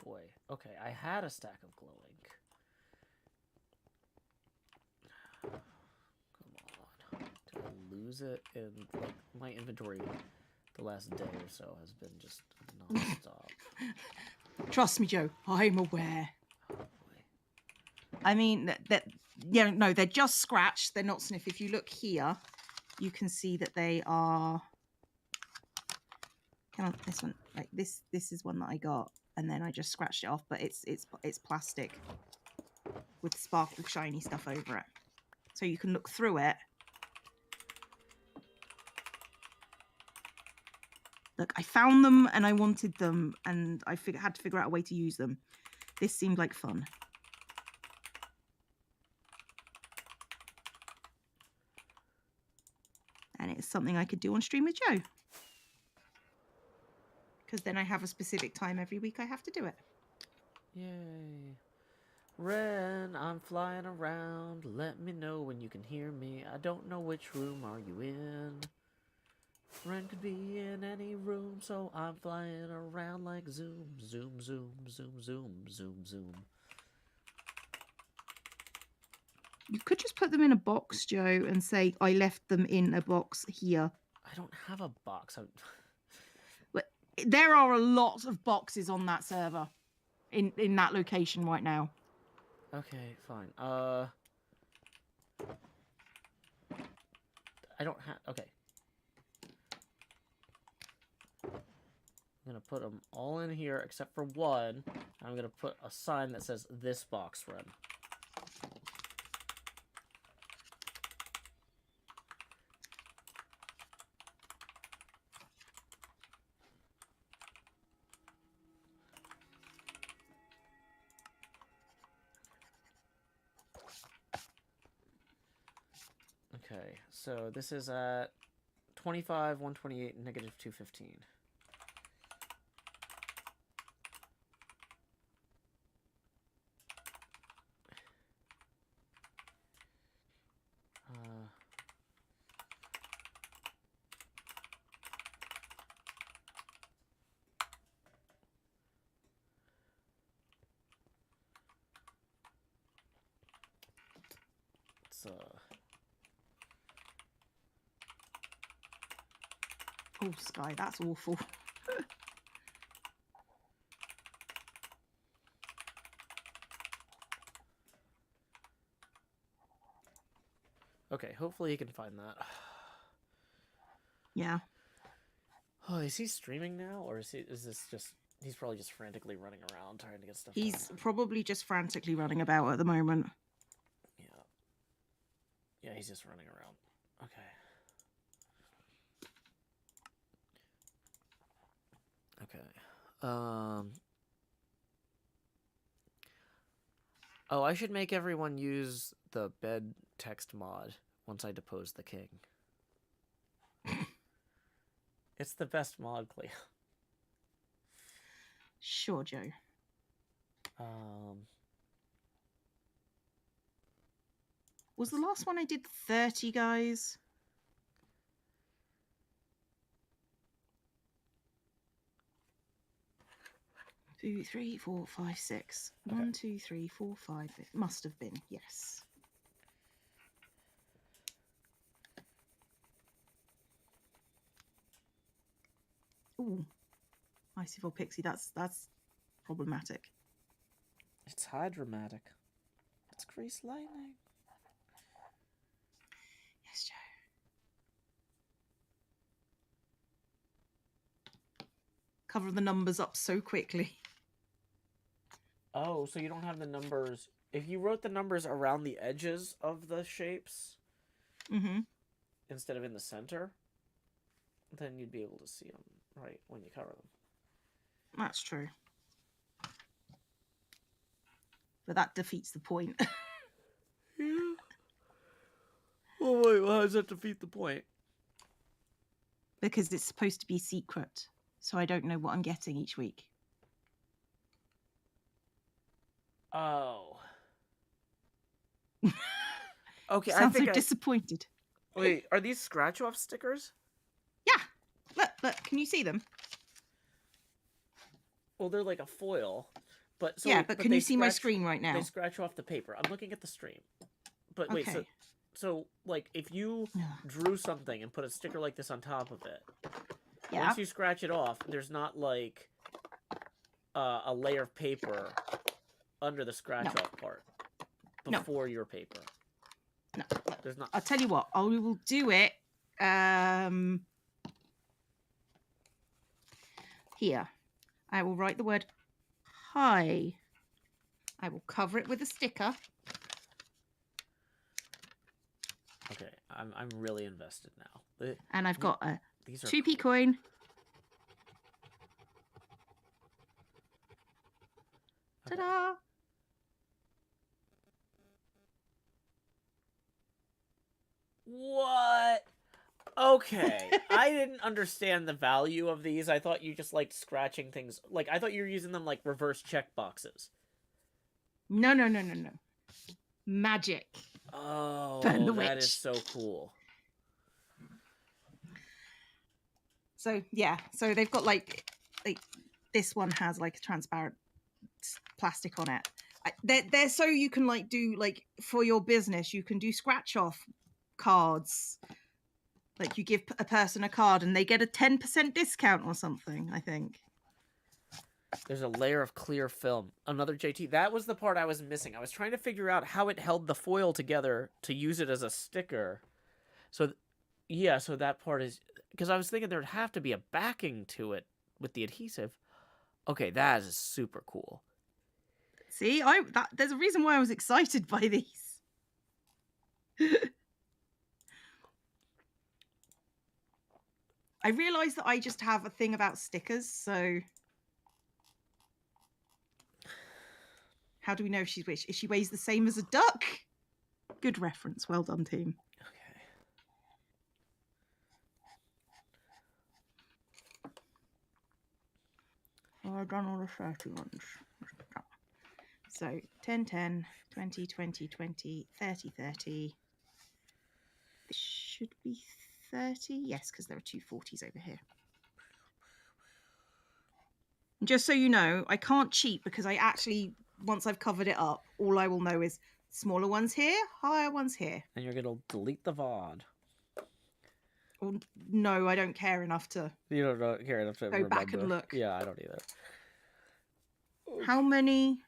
Speaker 1: Boy. Okay, I had a stack of glow ink. Come on. Did I lose it? And like my inventory the last day or so has been just non-stop.
Speaker 2: Trust me, Joe. I'm aware.
Speaker 1: Oh, boy.
Speaker 2: I mean, they're just scratched. They're not sniff. If you look here, you can see that they are. Come on, this one. Like this is one that I got, and then I just scratched it off. But it's plastic with sparkle, shiny stuff over it, so you can look through it. Look, I found them and I wanted them, and I had to figure out a way to use them. This seemed like fun. And it's something I could do on stream with Joe. Because then I have a specific time every week I have to do it.
Speaker 1: Yay. Ren, I'm flying around. Let me know when you can hear me. I don't know which room are you in. Ren could be in any room, so I'm flying around like zoom, zoom, zoom, zoom, zoom, zoom, zoom.
Speaker 2: You could just put them in a box, Joe, and say, I left them in a box here.
Speaker 1: I don't have a box.
Speaker 2: There are a lot of boxes on that server, in that location right now.
Speaker 1: Okay, fine. I don't have... Okay. I'm gonna put them all in here except for one. I'm gonna put a sign that says, this box, Ren. Okay, so this is at 25, 128, negative 215.
Speaker 2: Oh, Sky, that's awful.
Speaker 1: Okay, hopefully he can find that.
Speaker 2: Yeah.
Speaker 1: Oh, is he streaming now, or is this just... He's probably just frantically running around trying to get stuff
Speaker 2: He's
Speaker 1: done.
Speaker 2: probably just frantically running about at the moment.
Speaker 1: Yeah. Yeah, he's just running around. Okay. Okay. Oh, I should make everyone use the bed text mod once I depose the king. It's the best mod, Cleo.
Speaker 2: Sure, Joe. Was the last one I did 30, guys? Two, three, four, five, six.
Speaker 1: Okay.
Speaker 2: 1, 2, 3, 4, 5. It must have been, yes. Ooh, Icyville Pixie. That's problematic.
Speaker 1: It's high dramatic. It's Grease Lightning.
Speaker 2: Yes, Joe. Cover the numbers up so quickly.
Speaker 1: Oh, so you don't have the numbers. If you wrote the numbers around the edges of the shapes instead of in the center, then you'd be able to see them right when you cover them.
Speaker 2: That's true. But that defeats the point.
Speaker 1: Yeah. Oh, wait, well, how does that defeat the point?
Speaker 2: Because it's supposed to be secret. So I don't know what I'm getting each week.
Speaker 1: Oh. Okay,
Speaker 2: Sounds so disappointed.
Speaker 1: Wait, are these scratch-off stickers?
Speaker 2: Yeah. Look, can you see them?
Speaker 1: Well, they're like a foil. But
Speaker 2: can you see my screen right now?
Speaker 1: They scratch off the paper. I'm looking at the stream. But wait,
Speaker 2: okay.
Speaker 1: so like if you drew something and put a sticker like this on top of it, once you scratch it off, there's not like a layer of paper under the scratch-off part before your paper.
Speaker 2: No,
Speaker 1: there's not.
Speaker 2: I'll tell you what. I will do it. Here, I will write the word "hi." I will cover it with a sticker.
Speaker 1: Okay, I'm really invested now.
Speaker 2: And I've got a
Speaker 1: these are
Speaker 2: 2p coin Ta-da!
Speaker 1: What? Okay. I didn't understand the value of these. I thought you just liked scratching things. Like, I thought you were using them like reverse check boxes.
Speaker 2: No. Magic.
Speaker 1: Oh,
Speaker 2: Burn the
Speaker 1: that
Speaker 2: witch.
Speaker 1: is so cool.
Speaker 2: So yeah, so they've got like this one has like a transparent plastic on it. They're so you can like do like for your business, you can do scratch off cards. Like you give a person a card and they get a 10% discount or something, I think.
Speaker 1: There's a layer of clear film. Another JT. That was the part I was missing. I was trying to figure out how it held the foil together to use it as a sticker. So, yeah, so that part is... Because I was thinking there'd have to be a backing to it with the adhesive. Okay, that is super cool.
Speaker 2: See, there's a reason why I was excited by these. I realised that I just have a thing about stickers, so... How do we know if she's which? If she weighs the same as a duck? Good reference. Well done, team. Oh, I've done all the 30 ones. So 10, 10, 20, 20, 20, 30, 30. This should be 30. Yes, because there are two 40s over here. And just so you know, I can't cheat because I actually, once I've covered it up, all I will know is smaller ones here, higher ones here.
Speaker 1: And you're going to delete the VOD.
Speaker 2: Or, no, I don't care enough to...
Speaker 1: You don't care enough to
Speaker 2: go
Speaker 1: remember.
Speaker 2: back and look.
Speaker 1: Yeah, I don't either.
Speaker 2: How many...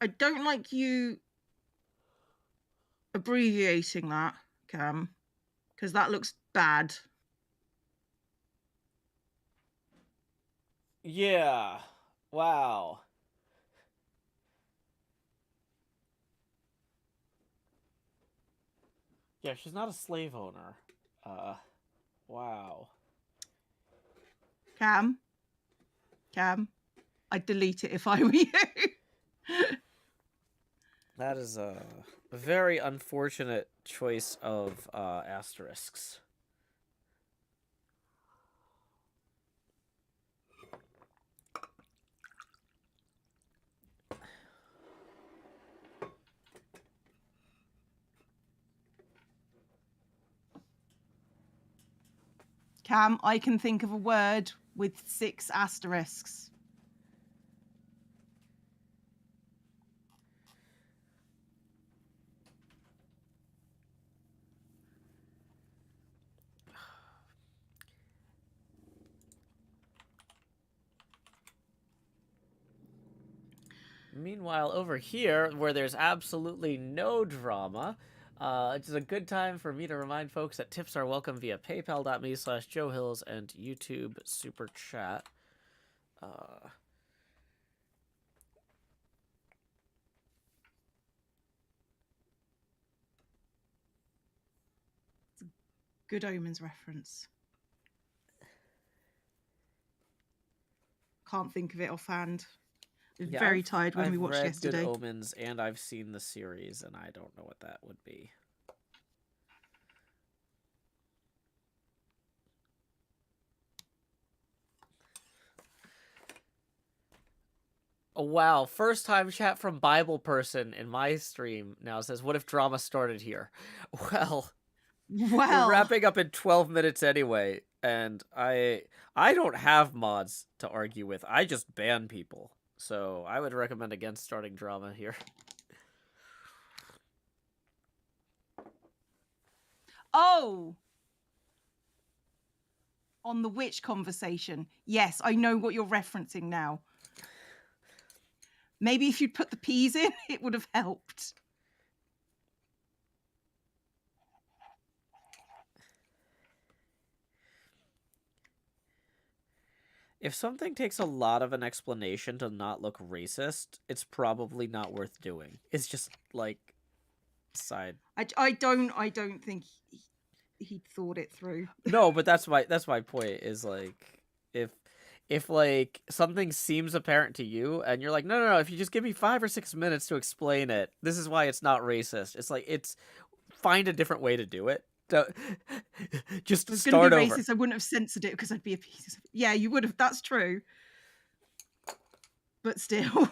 Speaker 2: I don't like you abbreviating that, Cam, because that looks bad.
Speaker 1: Yeah. Wow. Yeah, she's not a slave owner. Wow.
Speaker 2: Cam, I'd delete it if I were you.
Speaker 1: That is a very unfortunate choice of asterisks.
Speaker 2: Cam, I can think of a word with 6 asterisks.
Speaker 1: Meanwhile, over here, where there's absolutely no drama, it's a good time for me to remind folks that tips are welcome via paypal.me/JoeHills and YouTube Super Chat.
Speaker 2: It's a Good Omens reference. Can't think of it offhand.
Speaker 1: Yeah,
Speaker 2: very tired when we watched
Speaker 1: read
Speaker 2: yesterday.
Speaker 1: Good Omens, and I've seen the series, and I don't know what that would be. Oh, wow. First time chat from Bible person in my stream now says, what if drama started here? Well, we're wrapping up in 12 minutes anyway, and I don't have mods to argue with. I just ban people. So I would recommend against starting drama here.
Speaker 2: Oh! On the witch conversation. Yes, I know what you're referencing now. Maybe if you'd put the peas in, it would have helped.
Speaker 1: If something takes a lot of an explanation to not look racist, it's probably not worth doing. It's just like side.
Speaker 2: I don't think he thought it through.
Speaker 1: No, but that's my point is like if like something seems apparent to you and you're like, no, if you just give me 5 or 6 minutes to explain it, this is why it's not racist. It's like, find a different way to do it. Just
Speaker 2: If it was going to
Speaker 1: start
Speaker 2: be
Speaker 1: over.
Speaker 2: racist, I wouldn't have censored it because I'd be a piece of... Yeah, you would have. That's true. But still.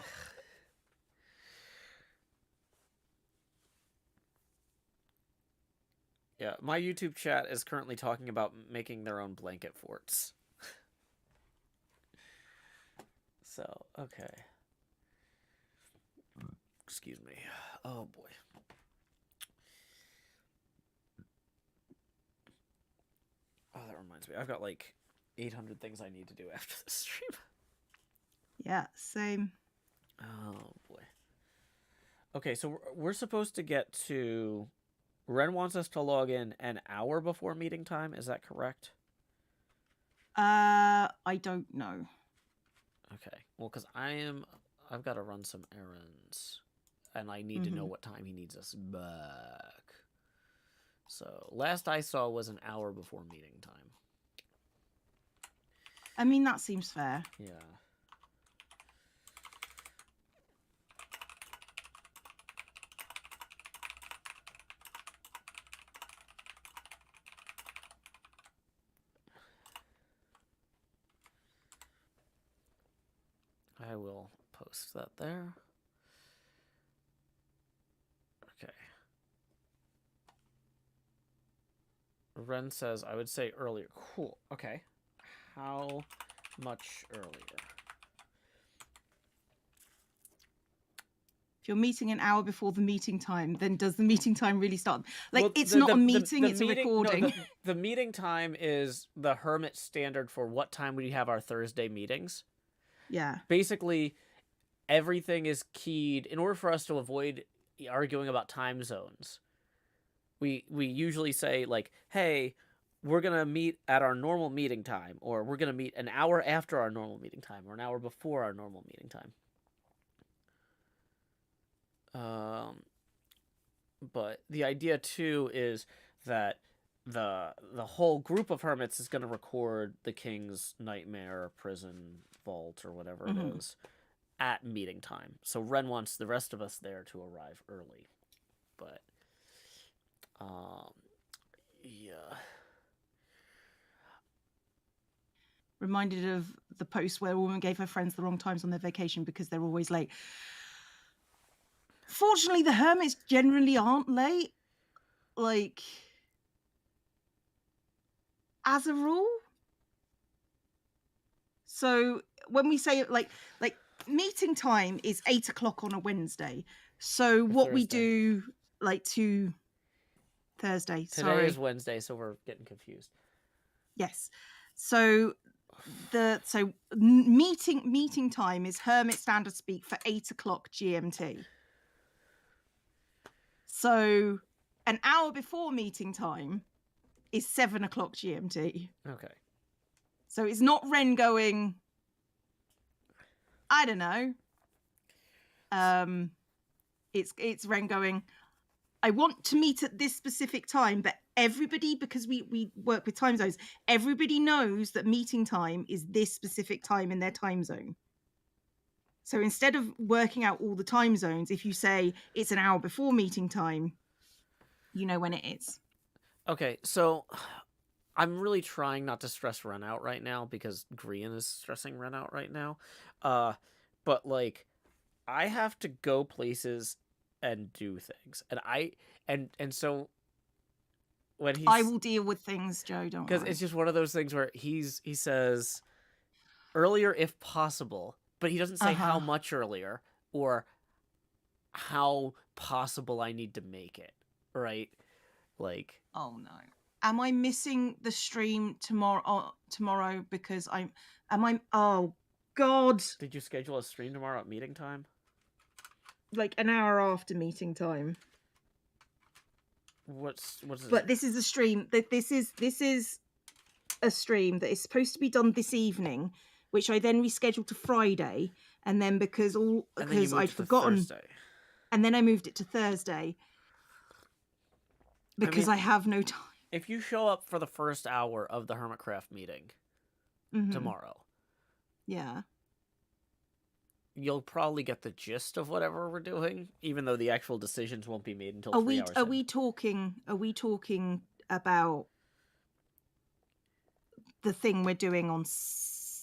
Speaker 1: Yeah, my YouTube chat is currently talking about making their own blanket forts. So, okay. Excuse me. Oh boy. Oh, that reminds me. I've got like 800 things I need to do after this stream.
Speaker 2: Yeah, same.
Speaker 1: Oh boy. Okay, so we're supposed to get to... Ren wants us to log in an hour before meeting time. Is that correct?
Speaker 2: I don't know.
Speaker 1: Okay. Well, because I've got to run some errands, and I need to know what time he needs us back. So last I saw was an hour before meeting time.
Speaker 2: I mean, that seems fair.
Speaker 1: Yeah. I will post that there. Okay. Ren says, I would say earlier. Cool. Okay. How much earlier?
Speaker 2: If you're meeting an hour before the meeting time, then does the meeting time really start? Like,
Speaker 1: Well,
Speaker 2: it's not a meeting, it's a recording.
Speaker 1: No, the meeting time is the Hermit standard for what time we have our Thursday meetings.
Speaker 2: Yeah.
Speaker 1: Basically, everything is keyed. In order for us to avoid arguing about time zones, we usually say, like, hey, we're going to meet at our normal meeting time, or we're going to meet an hour after our normal meeting time, or an hour before our normal meeting time. But the idea too is that the whole group of hermits is going to record the king's nightmare prison vault or whatever it is at meeting time. So Ren wants the rest of us there to arrive early. But yeah.
Speaker 2: Reminded of the post where a woman gave her friends the wrong times on their vacation because they're always late. Fortunately, the hermits generally aren't late, like, as a rule. So when we say, like meeting time is 8 o'clock on a Wednesday. So what we do, like, to Thursday.
Speaker 1: Today is Wednesday, so we're getting confused.
Speaker 2: Yes. So meeting time is hermit standard speak for 8 o'clock GMT. So an hour before meeting time is 7 o'clock GMT.
Speaker 1: Okay.
Speaker 2: So it's not Ren going, I don't know. It's Ren going, I want to meet at this specific time, but everybody, because we work with time zones, everybody knows that meeting time is this specific time in their time zone. So instead of working out all the time zones, if you say it's an hour before meeting time, you know when it is.
Speaker 1: Okay, so I'm really trying not to stress Ren out right now because Grian is stressing Ren out right now. But like, I have to go places and do things, and so when
Speaker 2: I will deal with things, Joe. Don't worry.
Speaker 1: Because it's just one of those things where he says earlier if possible, but he doesn't say how much earlier or how possible I need to make it, right? Like,
Speaker 2: oh no, am I missing the stream tomorrow because oh god,
Speaker 1: did you schedule a stream tomorrow at meeting time?
Speaker 2: Like an hour after meeting time.
Speaker 1: What's
Speaker 2: but this is a stream that this is a stream that is supposed to be done this evening, which I then rescheduled to Friday, and then because I'd forgotten, and then I moved it to Thursday because I have no time.
Speaker 1: If you show up for the first hour of the Hermitcraft meeting, tomorrow.
Speaker 2: Yeah.
Speaker 1: You'll probably get the gist of whatever we're doing, even though the actual decisions won't be made until
Speaker 2: Are
Speaker 1: 3
Speaker 2: we
Speaker 1: hours
Speaker 2: are
Speaker 1: in.
Speaker 2: we talking about the thing we're doing on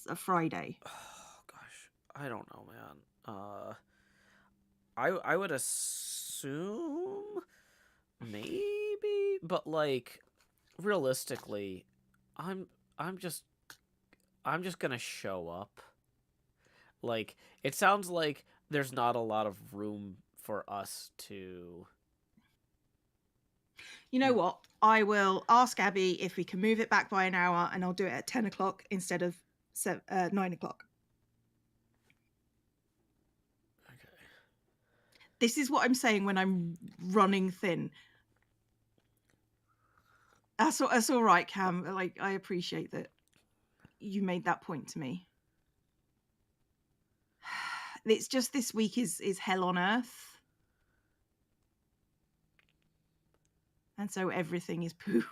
Speaker 2: a Friday?
Speaker 1: Oh gosh, I don't know, man. I would assume maybe, but like realistically, I'm I'm just gonna show up. Like, it sounds like there's not a lot of room for us to.
Speaker 2: You know what? I will ask Abby if we can move it back by an hour, and I'll do it at 10 o'clock instead of 9 o'clock.
Speaker 1: Okay.
Speaker 2: This is what I'm saying when I'm running thin. That's all right, Cam. Like, I appreciate that you made that point to me. It's just this week is hell on earth. And so everything is poo.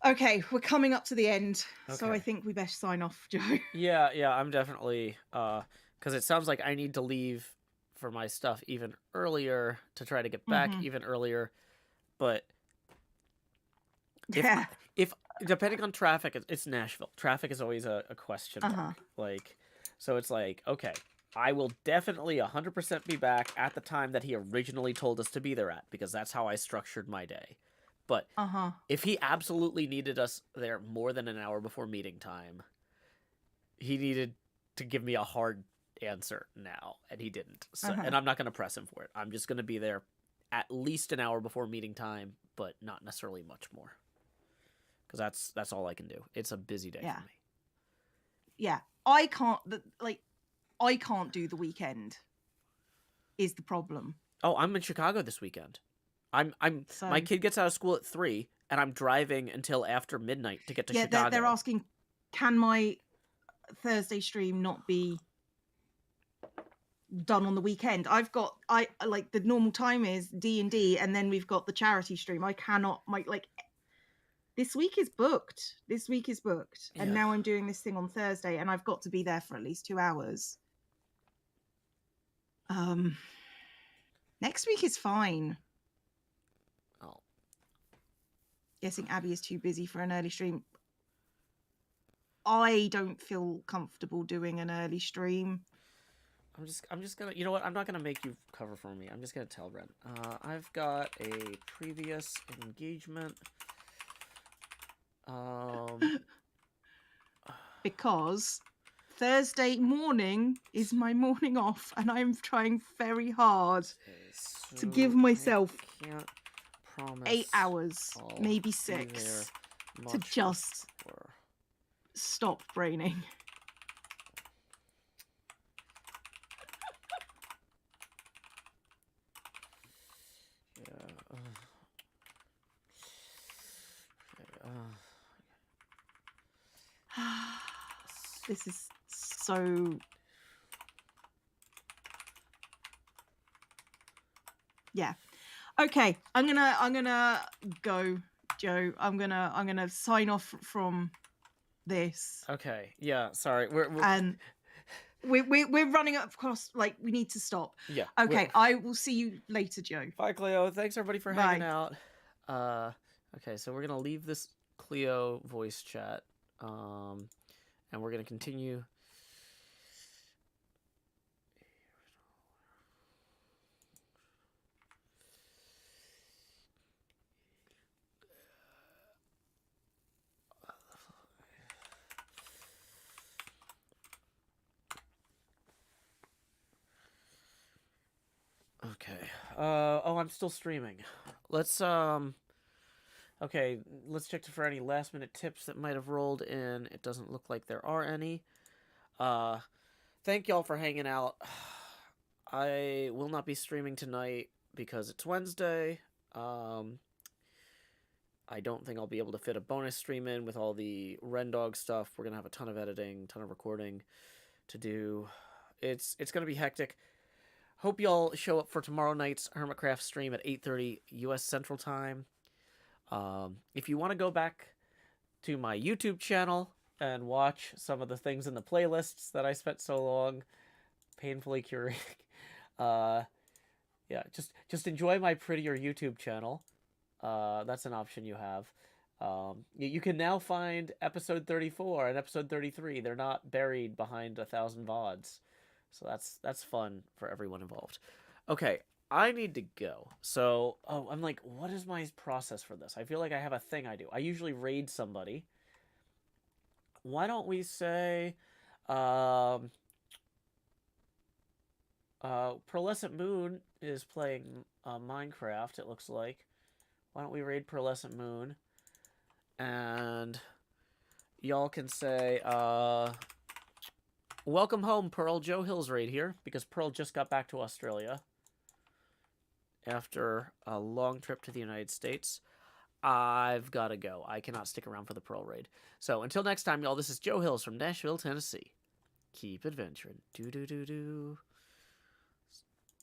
Speaker 2: Okay, we're coming up to the end. Okay. So I think we best sign off, Joe.
Speaker 1: Yeah, I'm definitely because it sounds like I need to leave for my stuff even earlier to try to get back even earlier. But if depending on traffic, it's Nashville. Traffic is always a question mark. Like, so it's like, okay, I will definitely 100% be back at the time that he originally told us to be there at, because that's how I structured my day. But if he absolutely needed us there more than an hour before meeting time, he needed to give me a hard answer now, and he didn't. So, and I'm not going to press him for it. I'm just going to be there at least an hour before meeting time, but not necessarily much more. Because that's all I can do. It's a busy day for me.
Speaker 2: Yeah, I can't do the weekend. Is the problem?
Speaker 1: Oh, I'm in Chicago this weekend. My kid gets out of school at 3, and I'm driving until after midnight to get to Chicago.
Speaker 2: They're asking, can my Thursday stream not be done on the weekend? The normal time is D&D, and then we've got the charity stream. I cannot this week is booked. And now I'm doing this thing on Thursday, and I've got to be there for at least 2 hours. Next week is fine.
Speaker 1: Oh.
Speaker 2: Guessing Abby is too busy for an early stream. I don't feel comfortable doing an early stream.
Speaker 1: I'm just gonna, you know what? I'm not gonna make you cover for me. I'm just gonna tell Ren. I've got a previous engagement.
Speaker 2: Because Thursday morning is my morning off, and I'm trying very hard to give myself 8 hours, maybe 6, to just stop braining. This is so... Yeah. Okay, I'm gonna go, Joe. I'm gonna sign off from this.
Speaker 1: Okay. Yeah. Sorry.
Speaker 2: We're running up across. Like, we need to stop.
Speaker 1: Yeah.
Speaker 2: Okay. I will see you later, Joe.
Speaker 1: Bye, Cleo. Thanks everybody for hanging out. Okay. So we're gonna leave this Cleo voice chat. And we're gonna continue. Okay. Oh, I'm still streaming. Let's okay, let's check for any last minute tips that might have rolled in. It doesn't look like there are any. Thank y'all for hanging out. I will not be streaming tonight because it's Wednesday. I don't think I'll be able to fit a bonus stream in with all the Rendog stuff. We're gonna have a ton of editing, ton of recording to do. It's gonna be hectic. Hope y'all show up for tomorrow night's Hermitcraft stream at 8:30 U.S. Central Time. If you want to go back to my YouTube channel and watch some of the things in the playlists that I spent so long painfully curating. Yeah, just enjoy my prettier YouTube channel. That's an option you have. You can now find episode 34 and episode 33. They're not buried behind 1,000 VODs. So that's fun for everyone involved. Okay, I need to go. So, I'm like, what is my process for this? I feel like I have a thing I do. I usually raid somebody. Why don't we say, Pearlescent Moon is playing Minecraft, it looks like. Why don't we raid Pearlescent Moon? And y'all can say, welcome home, Pearl. Joe Hill's raid here, because Pearl just got back to Australia after a long trip to the United States. I've got to go. I cannot stick around for the Pearl raid. So until next time, y'all, this is Joe Hills from Nashville, Tennessee. Keep adventuring. Do-do-do-do.